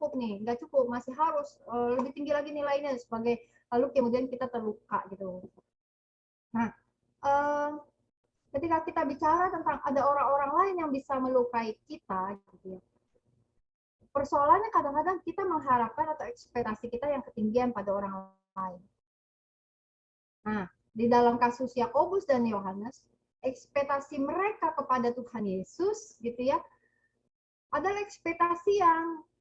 cukup, masih harus lebih tinggi lagi nilainya sebagai, lalu kemudian kita terluka gitu. Nah, ketika kita bicara tentang ada orang-orang lain yang bisa melukai kita, gitu ya, persoalannya kadang-kadang kita mengharapkan atau ekspektasi kita yang ketinggian pada orang lain. Nah, di dalam kasus Yakobus dan Yohanes, ekspektasi mereka kepada Tuhan Yesus, gitu ya, adalah ekspektasi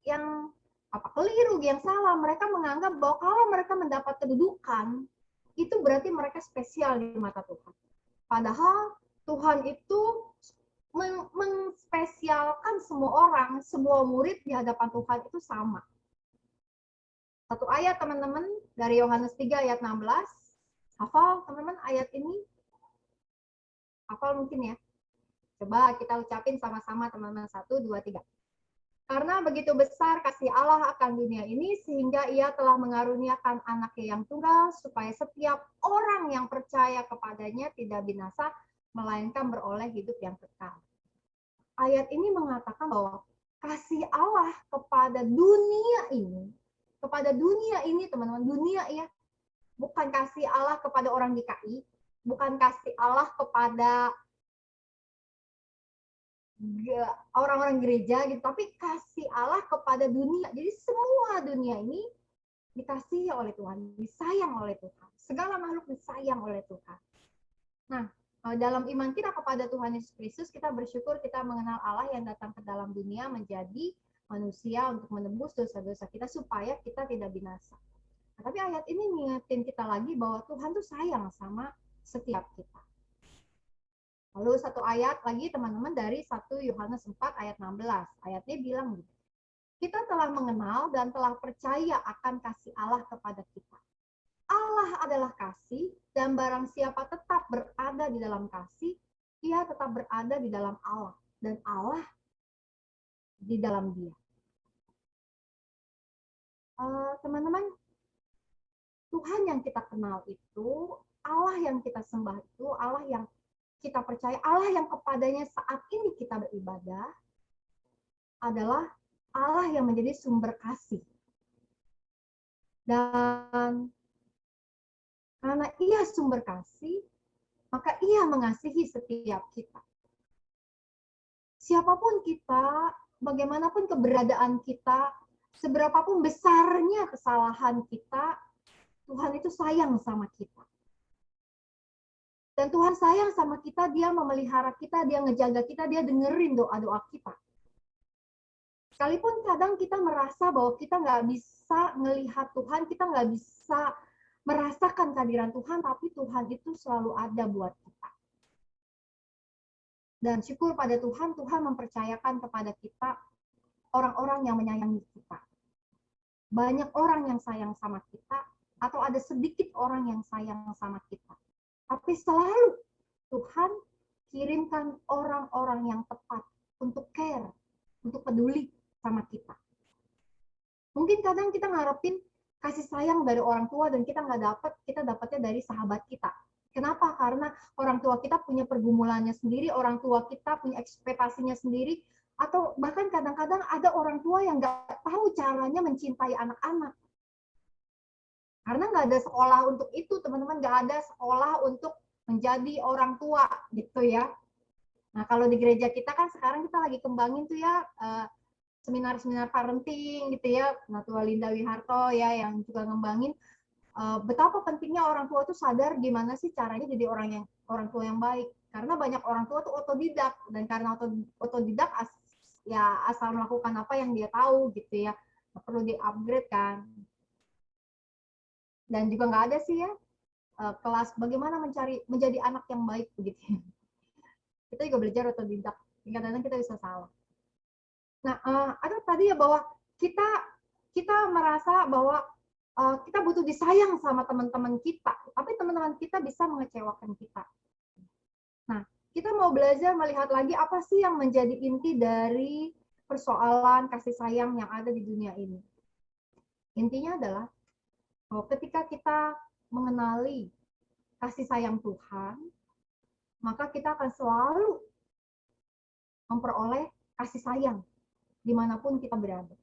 yang keliru, yang salah. Mereka menganggap bahwa kalau mereka mendapat kedudukan, itu berarti mereka spesial di mata Tuhan. Padahal Tuhan itu mengspesialkan semua orang, semua murid di hadapan Tuhan itu sama. Satu ayat teman-teman dari Yohanes 3 ayat 16. Hafal teman-teman ayat ini? Hafal mungkin ya? Coba kita ucapin sama-sama teman-teman. 1, 2, 3. Karena begitu besar kasih Allah akan dunia ini, sehingga ia telah mengaruniakan anaknya yang tunggal, supaya setiap orang yang percaya kepadanya tidak binasa, melainkan beroleh hidup yang kekal. Ayat ini mengatakan bahwa kasih Allah kepada dunia ini teman-teman, dunia ya, bukan kasih Allah kepada orang DKI, bukan kasih Allah kepada orang-orang gereja gitu, tapi kasih Allah kepada dunia. Jadi semua dunia ini dikasihi oleh Tuhan, disayang oleh Tuhan. Segala makhluk disayang oleh Tuhan. Nah, dalam iman kita kepada Tuhan Yesus Kristus, kita bersyukur kita mengenal Allah yang datang ke dalam dunia menjadi manusia untuk menebus dosa-dosa kita supaya kita tidak binasa. Nah, tapi ayat ini ngingetin kita lagi bahwa Tuhan tuh sayang sama setiap kita. Lalu satu ayat lagi teman-teman dari 1 Yohanes 4 ayat 16. Ayatnya bilang gitu. Kita telah mengenal dan telah percaya akan kasih Allah kepada kita. Allah adalah kasih, dan barang siapa tetap berada di dalam kasih, ia tetap berada di dalam Allah, dan Allah di dalam dia. Teman-teman, Tuhan yang kita kenal itu, Allah yang kita sembah itu, Allah yang kita percaya, Allah yang kepadanya saat ini kita beribadah, adalah Allah yang menjadi sumber kasih. Dan karena ia sumber kasih, maka ia mengasihi setiap kita. Siapapun kita, bagaimanapun keberadaan kita, seberapapun besarnya kesalahan kita, Tuhan itu sayang sama kita. Dan Tuhan sayang sama kita, dia memelihara kita, dia ngejaga kita, dia dengerin doa-doa kita. Sekalipun kadang kita merasa bahwa kita nggak bisa melihat Tuhan, kita nggak bisa merasakan kehadiran Tuhan, tapi Tuhan itu selalu ada buat kita. Dan syukur pada Tuhan, Tuhan mempercayakan kepada kita orang-orang yang menyayangi kita. Banyak orang yang sayang sama kita, atau ada sedikit orang yang sayang sama kita. Tapi selalu Tuhan kirimkan orang-orang yang tepat untuk care, untuk peduli sama kita. Mungkin kadang kita ngarepin kasih sayang dari orang tua dan kita nggak dapet, kita dapetnya dari sahabat kita. Kenapa? Karena orang tua kita punya pergumulannya sendiri, orang tua kita punya ekspektasinya sendiri, atau bahkan kadang-kadang ada orang tua yang nggak tahu caranya mencintai anak-anak. Karena nggak ada sekolah untuk itu, teman-teman, nggak ada sekolah untuk menjadi orang tua, gitu ya. Nah, kalau di gereja kita kan sekarang kita lagi kembangin tuh ya, seminar-seminar parenting gitu ya, Natua Linda Wiharto ya yang juga ngembangin betapa pentingnya orang tua tuh sadar gimana sih caranya jadi orang tua yang baik. Karena banyak orang tua tuh otodidak, dan karena otodidak ya asal melakukan apa yang dia tahu gitu ya, nggak perlu di-upgrade kan. Dan juga nggak ada sih ya kelas bagaimana menjadi anak yang baik begitu. Kita juga belajar otodidak, kadang-kadang kita bisa salah. Nah, ada tadi ya bahwa kita merasa bahwa kita butuh disayang sama teman-teman kita, tapi teman-teman kita bisa mengecewakan kita. Nah, kita mau belajar melihat lagi apa sih yang menjadi inti dari persoalan kasih sayang yang ada di dunia ini. Intinya adalah bahwa ketika kita mengenali kasih sayang Tuhan, maka kita akan selalu memperoleh kasih sayang dimanapun kita berada.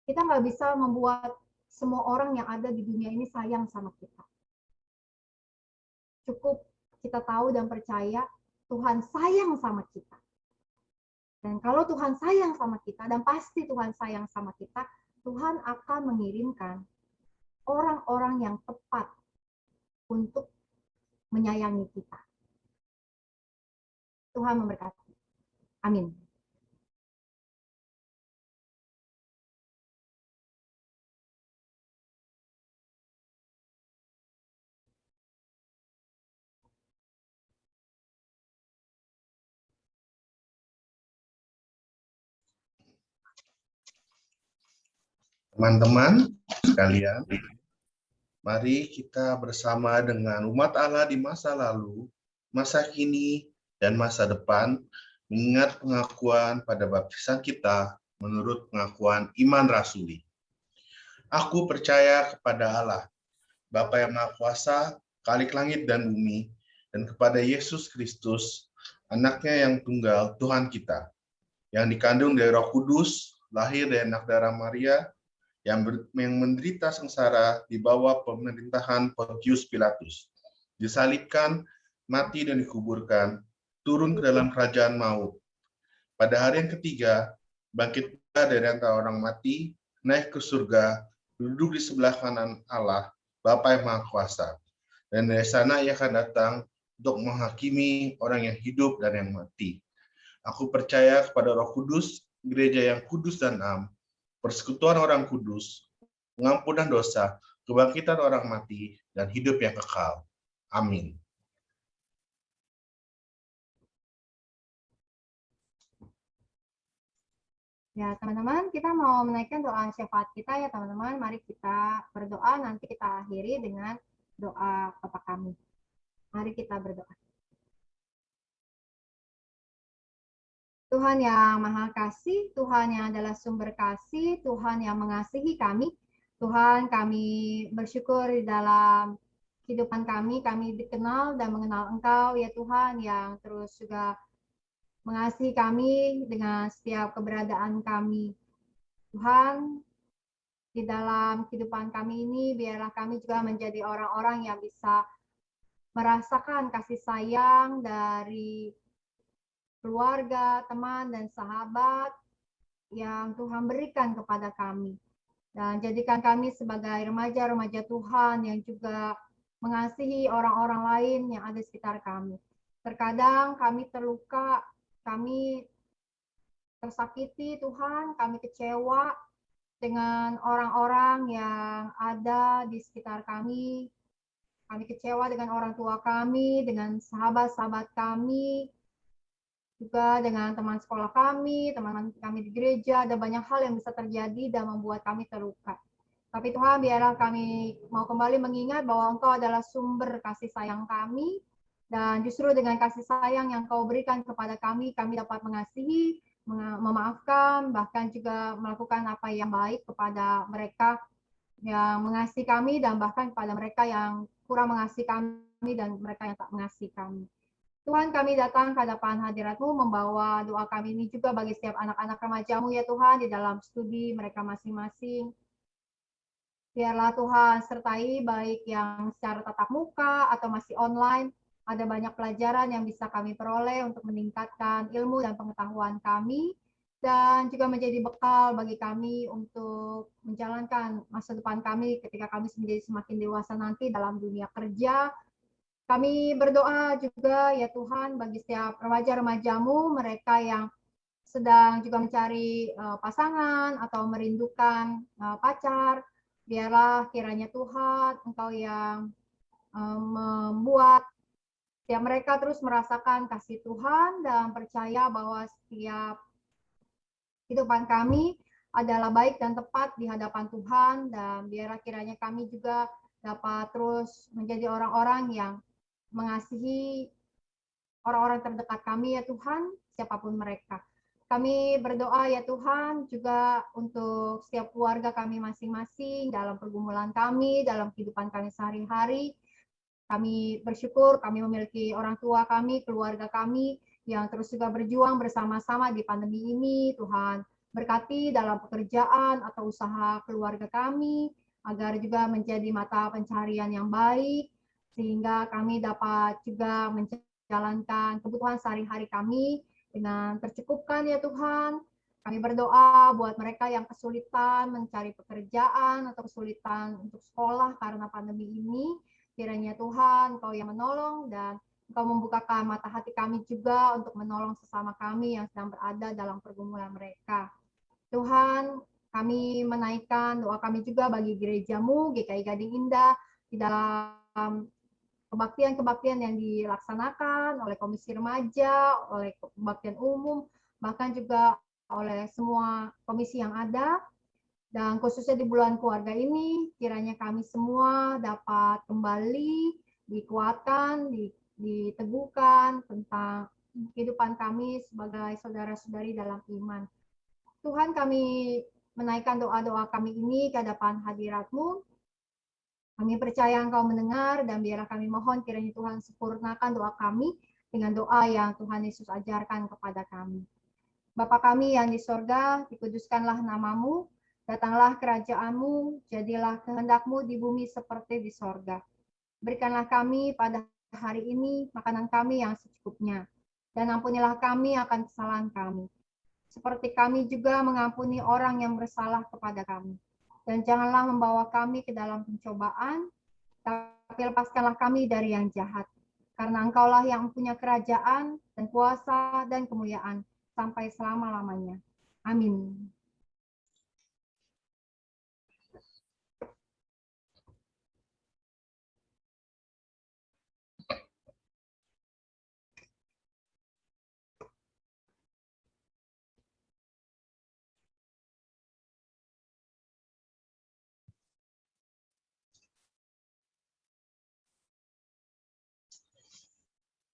Kita nggak bisa membuat semua orang yang ada di dunia ini sayang sama kita. Cukup kita tahu dan percaya Tuhan sayang sama kita. Dan kalau Tuhan sayang sama kita, dan pasti Tuhan sayang sama kita, Tuhan akan mengirimkan orang-orang yang tepat untuk menyayangi kita. Tuhan memberkati. Amin. Teman-teman sekalian, mari kita bersama dengan umat Allah di masa lalu, masa kini, dan masa depan mengingat pengakuan pada baptisan kita menurut pengakuan iman rasuli. Aku percaya kepada Allah, Bapa yang Maha Kuasa, Khalik langit dan bumi, dan kepada Yesus Kristus, anaknya yang tunggal, Tuhan kita, yang dikandung dari Roh Kudus, lahir dari anak darah Maria, yang menderita sengsara di bawah pemerintahan Pontius Pilatus, disalibkan, mati dan dikuburkan, turun ke dalam kerajaan maut. Pada hari yang ketiga, bangkit dari antara orang mati, naik ke surga, duduk di sebelah kanan Allah, Bapa yang Maha Kuasa. Dan dari sana ia akan datang untuk menghakimi orang yang hidup dan yang mati. Aku percaya kepada Roh Kudus, gereja yang kudus dan am, persekutuan orang kudus, pengampunan dosa, kebangkitan orang mati, dan hidup yang kekal. Amin. Ya, teman-teman, kita mau menaikkan doa syafaat kita ya, teman-teman. Mari kita berdoa, nanti kita akhiri dengan doa Bapa kami. Mari kita berdoa. Tuhan yang Maha Kasih, Tuhan yang adalah sumber kasih, Tuhan yang mengasihi kami. Tuhan, kami bersyukur di dalam kehidupan kami dikenal dan mengenal Engkau, ya Tuhan, yang terus juga mengasihi kami dengan setiap keberadaan kami. Tuhan, di dalam kehidupan kami ini, biarlah kami juga menjadi orang-orang yang bisa merasakan kasih sayang dari keluarga, teman, dan sahabat yang Tuhan berikan kepada kami. Dan jadikan kami sebagai remaja-remaja Tuhan yang juga mengasihi orang-orang lain yang ada di sekitar kami. Terkadang kami terluka, kami tersakiti Tuhan, kami kecewa dengan orang-orang yang ada di sekitar kami. Kami kecewa dengan orang tua kami, dengan sahabat-sahabat kami, juga dengan teman sekolah kami, teman-teman kami di gereja. Ada banyak hal yang bisa terjadi dan membuat kami terluka. Tapi Tuhan, biarlah kami mau kembali mengingat bahwa Engkau adalah sumber kasih sayang kami, dan justru dengan kasih sayang yang Kau berikan kepada kami dapat mengasihi, memaafkan, bahkan juga melakukan apa yang baik kepada mereka yang mengasihi kami, dan bahkan kepada mereka yang kurang mengasihi kami dan mereka yang tak mengasihi kami. Tuhan, kami datang ke hadapan hadirat-Mu membawa doa kami ini juga bagi setiap anak-anak remaja-Mu ya Tuhan, di dalam studi mereka masing-masing. Biarlah Tuhan sertai baik yang secara tatap muka atau masih online. Ada banyak pelajaran yang bisa kami peroleh untuk meningkatkan ilmu dan pengetahuan kami, dan juga menjadi bekal bagi kami untuk menjalankan masa depan kami ketika kami menjadi semakin dewasa nanti dalam dunia kerja. Kami berdoa juga ya Tuhan bagi setiap remaja-remaja-Mu, mereka yang sedang juga mencari pasangan atau merindukan pacar. Biarlah kiranya Tuhan, Engkau yang membuat setiap mereka terus merasakan kasih Tuhan dan percaya bahwa setiap kehidupan kami adalah baik dan tepat di hadapan Tuhan, dan biarlah kiranya kami juga dapat terus menjadi orang-orang yang mengasihi orang-orang terdekat kami ya Tuhan, siapapun mereka. Kami berdoa ya Tuhan juga untuk setiap keluarga kami masing-masing dalam pergumulan kami, dalam kehidupan kami sehari-hari. Kami bersyukur kami memiliki orang tua kami, keluarga kami yang terus juga berjuang bersama-sama di pandemi ini. Tuhan berkati dalam pekerjaan atau usaha keluarga kami, agar juga menjadi mata pencarian yang baik, sehingga kami dapat juga menjalankan kebutuhan sehari-hari kami dengan tercukupkan ya Tuhan. Kami berdoa buat mereka yang kesulitan mencari pekerjaan atau kesulitan untuk sekolah karena pandemi ini. Kiranya Tuhan, Engkau yang menolong, dan Engkau membukakan mata hati kami juga untuk menolong sesama kami yang sedang berada dalam pergumulan mereka. Tuhan, kami menaikkan doa kami juga bagi gereja-Mu, GKI Gading Indah, di dalam kebaktian-kebaktian yang dilaksanakan oleh Komisi Remaja, oleh kebaktian umum, bahkan juga oleh semua komisi yang ada. Dan khususnya di bulan keluarga ini, kiranya kami semua dapat kembali dikuatkan, diteguhkan tentang kehidupan kami sebagai saudara-saudari dalam iman. Tuhan, kami menaikkan doa-doa kami ini ke hadapan hadirat-Mu. Kami percaya Engkau mendengar, dan biarlah kami mohon kiranya Tuhan sempurnakan doa kami dengan doa yang Tuhan Yesus ajarkan kepada kami. Bapa kami yang di sorga, dikuduskanlah nama-Mu, datanglah kerajaan-Mu, jadilah kehendak-Mu di bumi seperti di sorga. Berikanlah kami pada hari ini makanan kami yang secukupnya, dan ampunilah kami akan kesalahan kami, seperti kami juga mengampuni orang yang bersalah kepada kami. Dan janganlah membawa kami ke dalam pencobaan, tapi lepaskanlah kami dari yang jahat. Karena Engkaulah yang punya kerajaan dan kuasa dan kemuliaan sampai selama-lamanya. Amin.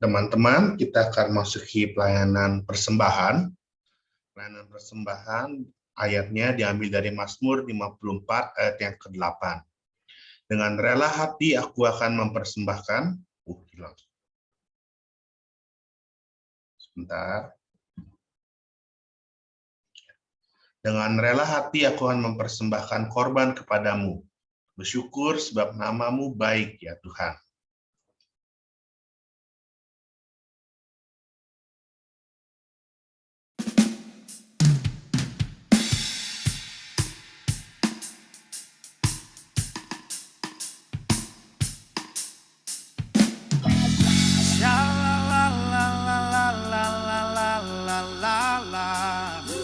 Teman-teman, kita akan masuki pelayanan persembahan. Pelayanan persembahan ayatnya diambil dari Mazmur 54 ayat yang ke-8. Dengan rela hati aku akan mempersembahkan. Hilang. Sebentar. Dengan rela hati aku akan mempersembahkan korban kepadamu. Bersyukur sebab nama-Mu baik ya Tuhan. Sha la la la la la la la la la la.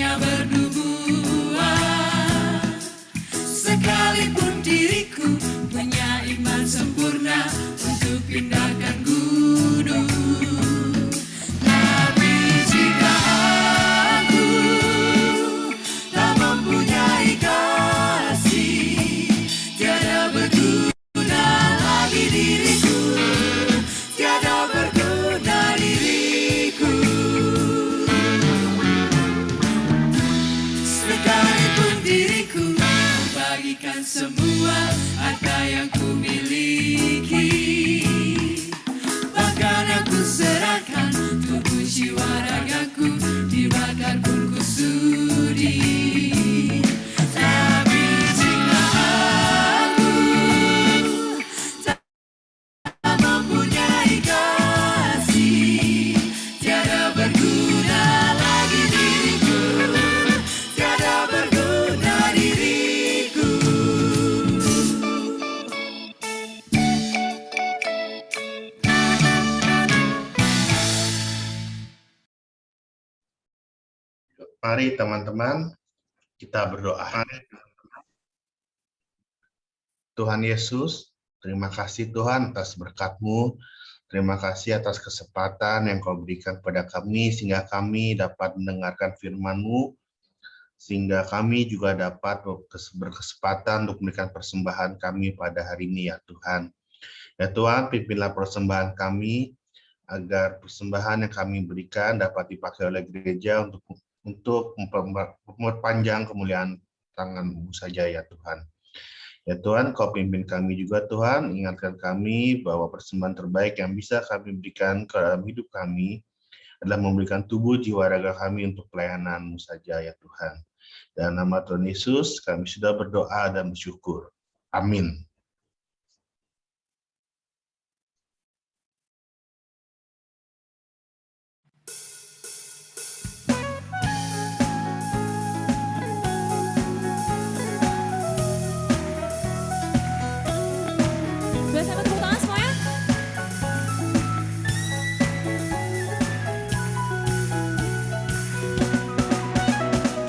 hanya bernubuat. Sekalipun diriku punya iman sempurna untuk pindahkan gunung, tapi jika aku tak mempunyai kasih, tiada berguna lagi diriku, tiada berguna diriku. Sekalipun diriku membagikan semua harta yang ku miliki, bahkan aku serahkan tubuh jiwa ragaku, dibakar pun ku sudi. Tapi jika aku tak mempunyai kasih, tiada berguna lagi diriku, tiada berguna diriku. Mari teman-teman, kita berdoa. Tuhan Yesus, terima kasih Tuhan atas berkat-Mu. Terima kasih atas kesempatan yang Kau berikan kepada kami, sehingga kami dapat mendengarkan firman-Mu, sehingga kami juga dapat berkesempatan untuk memberikan persembahan kami pada hari ini ya Tuhan. Ya Tuhan, pimpinlah persembahan kami, agar persembahan yang kami berikan dapat dipakai oleh gereja untuk memperpanjang kemuliaan tangan-Mu saja ya Tuhan. Ya Tuhan, Kau pimpin kami juga Tuhan, ingatkan kami bahwa persembahan terbaik yang bisa kami berikan ke dalam hidup kami adalah memberikan tubuh, jiwa, raga kami untuk pelayanan-Mu saja ya Tuhan. Dalam nama Tuhan Yesus, kami sudah berdoa dan bersyukur. Amin. Boleh sama tepuk tangan semuanya?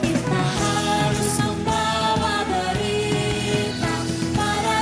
Kita harus membawa berita pada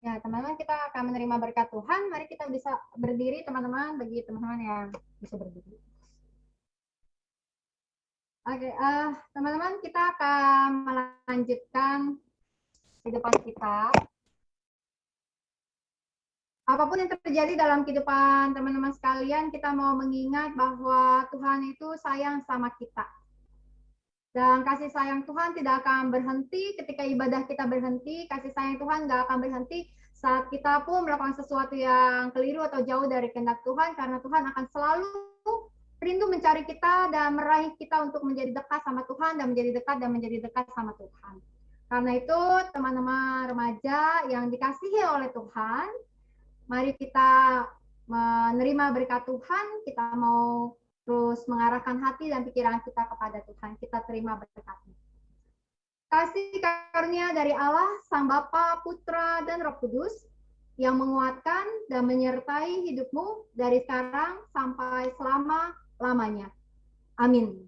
Ya, teman-teman, kita akan menerima berkat Tuhan. Mari kita bisa berdiri, teman-teman, bagi teman-teman yang bisa berdiri. Oke, teman-teman, kita akan melanjutkan kehidupan kita. Apapun yang terjadi dalam kehidupan teman-teman sekalian, kita mau mengingat bahwa Tuhan itu sayang sama kita. Dan kasih sayang Tuhan tidak akan berhenti ketika ibadah kita berhenti. Kasih sayang Tuhan nggak akan berhenti saat kita pun melakukan sesuatu yang keliru atau jauh dari kehendak Tuhan. Karena Tuhan akan selalu rindu mencari kita dan meraih kita untuk menjadi dekat sama Tuhan dan menjadi dekat sama Tuhan. Karena itu teman-teman remaja yang dikasihi oleh Tuhan, mari kita menerima berkat Tuhan, kita mau terus mengarahkan hati dan pikiran kita kepada Tuhan. Kita terima berkatnya. Kasih karunia dari Allah, Sang Bapa, Putra, dan Roh Kudus yang menguatkan dan menyertai hidupmu dari sekarang sampai selama-lamanya. Amin.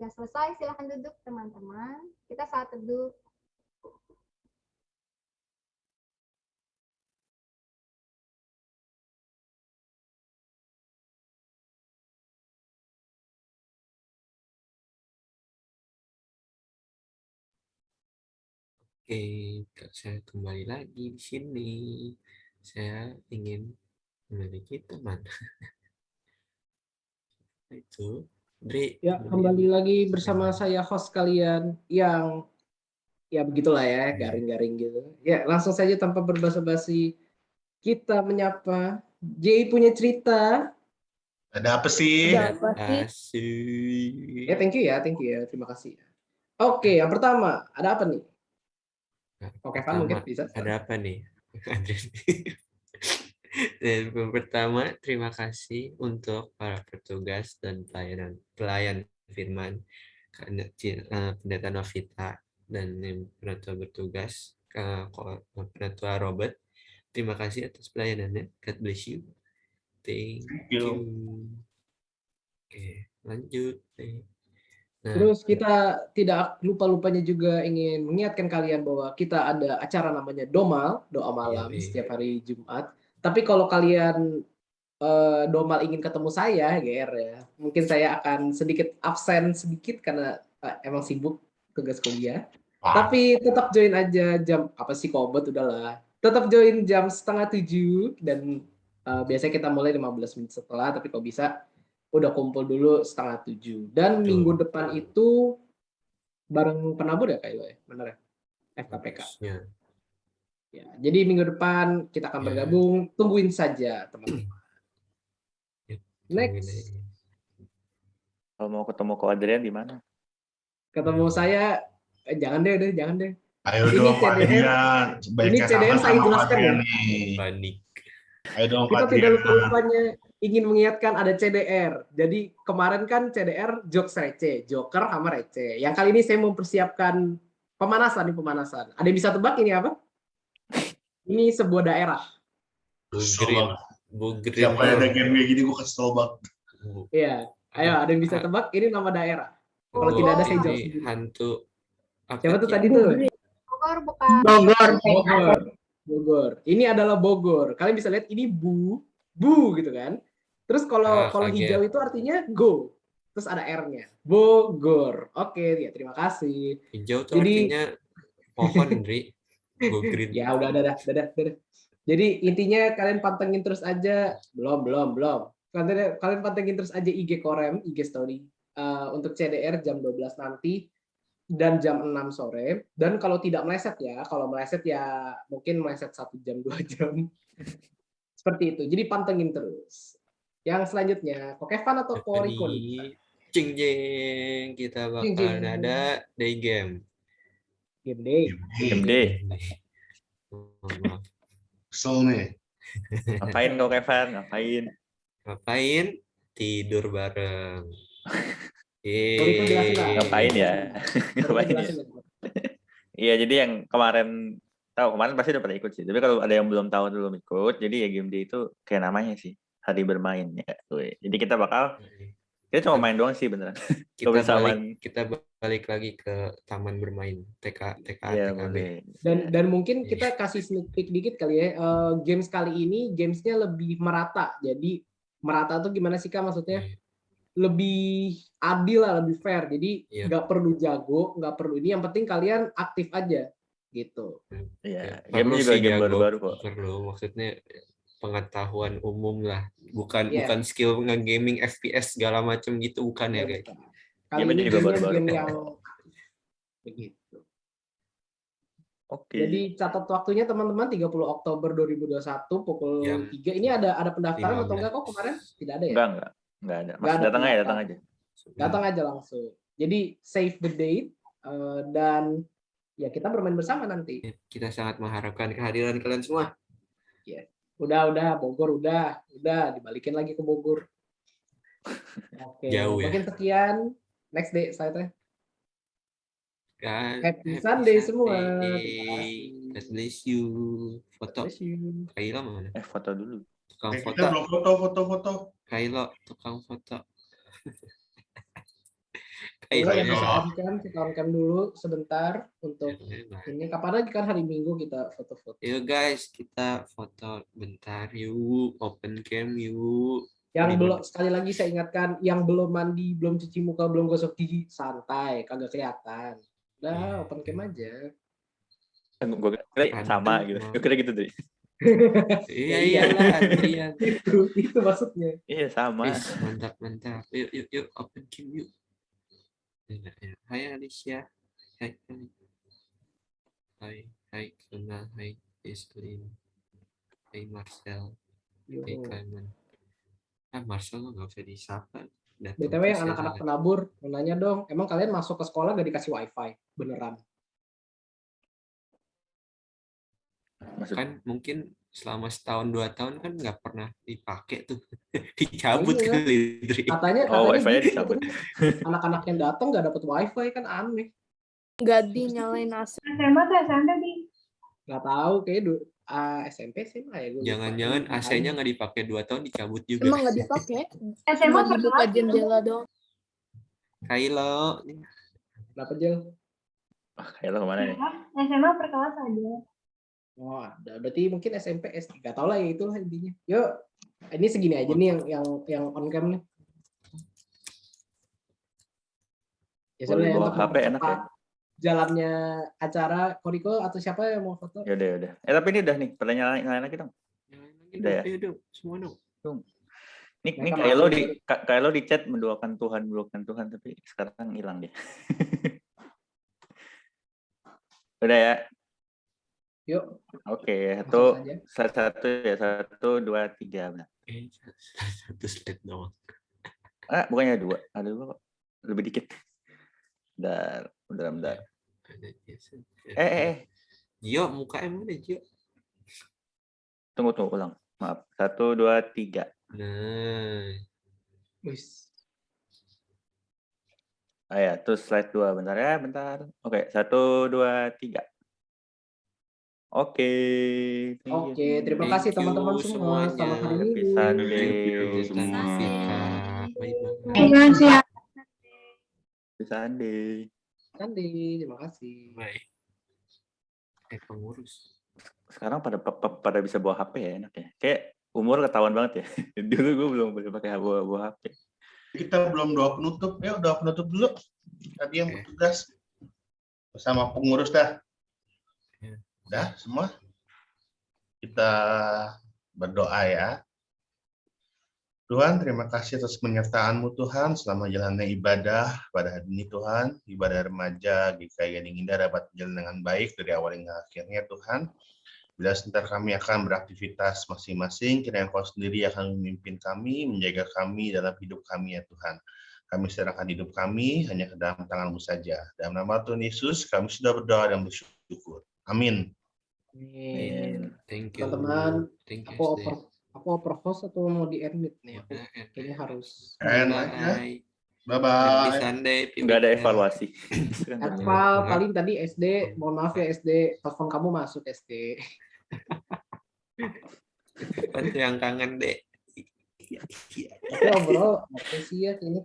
Sudah selesai, silahkan duduk teman-teman. Kita saat teduh. Oke, saya kembali lagi di sini. Saya ingin memiliki teman. Itu, Dri. Ya, kembali lagi bersama saya host kalian yang ya begitulah ya, garing-garing gitu. Ya, langsung saja tanpa berbasa-basi kita menyapa Jay punya cerita. Ada apa sih? Ada apa sih? Asik. Ya, thank you ya, terima kasih. Oke, yang pertama, ada apa nih? Oke, Van mungkin bisa. Ada apa nih? Dan yang pertama, terima kasih untuk para petugas dan pelayan firman, Pendeta Novita dan Pendeta bertugas, Pendeta Robert. Terima kasih atas pelayanannya. God bless you. Thank you. Oke, lanjut. Nah, Terus kita tidak lupa-lupanya juga ingin mengingatkan kalian bahwa kita ada acara namanya Domal, doa malam setiap hari Jumat. Tapi kalau kalian Domal ingin ketemu saya, GR ya, mungkin saya akan sedikit absen sedikit karena emang sibuk tugas kuliah. Tapi tetap join aja jam apa sih kobot udahlah. Tetap join jam 6:30 dan biasanya kita mulai 15 menit setelah. Tapi kalau bisa udah kumpul dulu 6:30. Dan minggu depan itu bareng penabur ya Kak ya, benar ya? FKPK. Ya, jadi minggu depan kita akan bergabung. Tungguin saja teman-teman. Next. Kalau mau ketemu Ko Adrian di mana? Ketemu saya, jangan deh. Ayo dong Pak Adrian. Ini CDR saya jelaskan ya. Panik. Ayo dong Kita Pak tidak Adrian. lupa-lupanya ingin mengingatkan ada CDR. Jadi kemarin kan CDR jokes receh, joker sama receh. Yang kali ini saya mempersiapkan pemanasan. Ada yang bisa tebak ini apa? Ini sebuah daerah. Bugrin. Siapa yang ada game kayak gini gue kesel banget. Iya. Ayo, ada yang bisa tebak? Ini nama daerah. Kalau tidak ada saya jawab sendiri. Hantu. Siapa tuh tadi tuh? Bogor bukan? Bogor. Ini adalah Bogor. Kalian bisa lihat ini bu gitu kan. Terus kalau hijau itu artinya go. Terus ada R-nya. Bogor. Oke, ya terima kasih. Hijau tuh artinya pohon, Indri. Go green. Ya udah. Jadi intinya kalian pantengin terus aja. Belum. Kalian pantengin terus aja IG Korem, IG Story untuk CDR jam 12 nanti dan jam 6 sore. Dan kalau tidak meleset ya, kalau meleset ya mungkin meleset 1 jam 2 jam. Seperti itu. Jadi pantengin terus. Yang selanjutnya, Ko Kevin atau Ko Riko? Jeng, kita bakal ada day game. Game day. Game day. Maaf. Kesel nih. Ngapain kau Kevin? Ngapain? Ngapain? Tidur bareng. Kalau itu jelasin lah. Ngapain ya? Ngapain ya? Jelasin lah. Iya, jadi yang kemarin kemarin pasti udah pada ikut sih. Tapi kalau ada yang belum tahu belum ikut, jadi ya game day itu kayak namanya sih, hari bermain ya. Jadi kita cuma main doang sih beneran. Kita balik lagi ke taman bermain TK Iya, TKB. boleh. Dan mungkin kita kasih sneak peek dikit kali ya. Games kali ini gamesnya lebih merata. Jadi merata tuh gimana sih Kak maksudnya? Lebih adil lah, lebih fair. Jadi nggak perlu jago, nggak perlu ini. Yang penting kalian aktif aja gitu. Iya, game juga game baru-baru kok. Perlu, maksudnya pengetahuan umum lah, bukan Iya. bukan skill nge-gaming FPS segala macam gitu, bukan ya guys. Kali Game ini juga gamenya baru-baru. game yang begitu. Oke. Jadi catat waktunya teman-teman 30 Oktober 2021 pukul Jam 3. Ini ada pendaftaran atau 15. enggak kok kemarin? Tidak ada ya? Enggak ada. Mas Nggak ada datang pendaftaran. aja. Datang aja langsung. Jadi save the date dan ya kita bermain bersama nanti. Kita sangat mengharapkan kehadiran kalian semua. Udah Bogor udah dibalikin lagi ke Bogor. Oke. Jauh ya. Mungkin sekian. Next day saya. God, Happy Sunday semua. Terima God kasih. bless you. Foto. Bless you. Kaila mana? Foto dulu. Tukang Kita foto. belum foto. Kaila, tukang foto. Boleh, Kaila. kita on-cam dulu sebentar untuk ini. Kapan lagi kan hari Minggu kita foto-foto. Yuk guys, kita foto bentar yuk. Open cam yuk. Yang belum, sekali lagi saya ingatkan, yang belum mandi, belum cuci muka, belum gosok gigi, santai, kagak kelihatan. Udah, open cam aja. Gue kira sama gitu. Gue kira gitu deh. Iya lah, Adrian. Itu maksudnya. Iya sama. Wis, mantap. Yuk, open cam yuk. Hai Alicia. Hai Kenal. Hai Islin. Hai Marcel. Hai Clement. Marcel lo nggak usah disapa. BTW yang anak-anak penabur, mau nanya dong, emang kalian masuk ke sekolah gak dikasih wifi? Beneran? Kan mungkin selama setahun 2 tahun kan nggak pernah dipakai tuh. Dicabut Iya. kali. Katanya Wifi-nya gitu. dicabut. Anak-anak yang datang nggak dapat wifi kan aneh. Nggak dinyalain AC. SMA tuh SMP di. Nggak tahu kayak SMP sih mah ya. Jangan-jangan AC-nya nggak dipakai 2 tahun dicabut juga. Emang nggak dipakai? SMA Cuma dibuka jendela doang. Kailo. Kenapa Jel? Kayak lo kemana nih? SMA per kelas aja. Oh, ada. Berarti mungkin SMP SD. Nggak tahu lah ya itulah intinya. Yuk, ini segini aja nih yang on cam nih. Ya sudah ya, untuk HP enak ya. Jalannya acara Koriko atau siapa yang mau foto? Yaudah. Tapi ini udah nih, pertanyaan lagi dong. Udah ya? Ayo dong, semua dong. Ini Nah, kayak lo di chat mendoakan Tuhan, tapi sekarang hilang dia. Udah ya. Yuk. Oke, langsung saja. 1, 2, 3. Benar. Satu slide doang. Bukannya 2. Ada 2 kok. Lebih dikit. Bentar. Gio, mukanya mana Gio? Tunggu ulang. Maaf. 1, 2, 3. Nah, Wis. Ya, terus slide 2 bentar. Oke, 1, 2, 3. Oke, terima thank kasih you teman-teman semua. semuanya. Selamat hari Minggu. Happy Sunday. Thank you semua. Bye-bye. Happy Sunday. Terima kasih. Bye. Pengurus. Sekarang pada bisa bawa HP ya, enak ya. Kayak umur ketahuan banget ya. Dulu gue belum boleh pakai bawa HP. Kita belum doa penutup. Ya, doa penutup dulu. Tadi yang bertugas bersama pengurus dah. Udah semua. Kita berdoa ya. Tuhan, terima kasih atas penyertaan-Mu Tuhan selama jalannya ibadah pada hari ini Tuhan. Ibadah remaja GKI Gading Indah dapat berjalan dengan baik dari awal hingga akhirnya Tuhan. Bila sebentar kami akan beraktivitas masing-masing, kiranya Engkau sendiri akan memimpin kami, menjaga kami dalam hidup kami ya Tuhan. Kami serahkan hidup kami hanya ke dalam tangan-Mu saja. Dalam nama Tuhan Yesus, kami sudah berdoa dan bersyukur. Amin. Amin. Thank you. Teman-teman, Thank you, aku SD. oper host atau mau di-admit nih? Aku kayaknya harus. And aja. Bye. Happy Bye-bye. Sunday. happy Nggak ada weekend. evaluasi. Eval, paling tadi SD, mohon maaf ya SD, telepon kamu masuk SD. Bantu yang kangen, Dek. Tapi overall, oke sih ya, kayaknya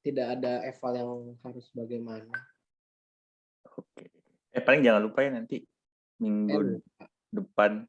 tidak ada eval yang harus bagaimana. Oke. Paling jangan lupa ya nanti minggu depan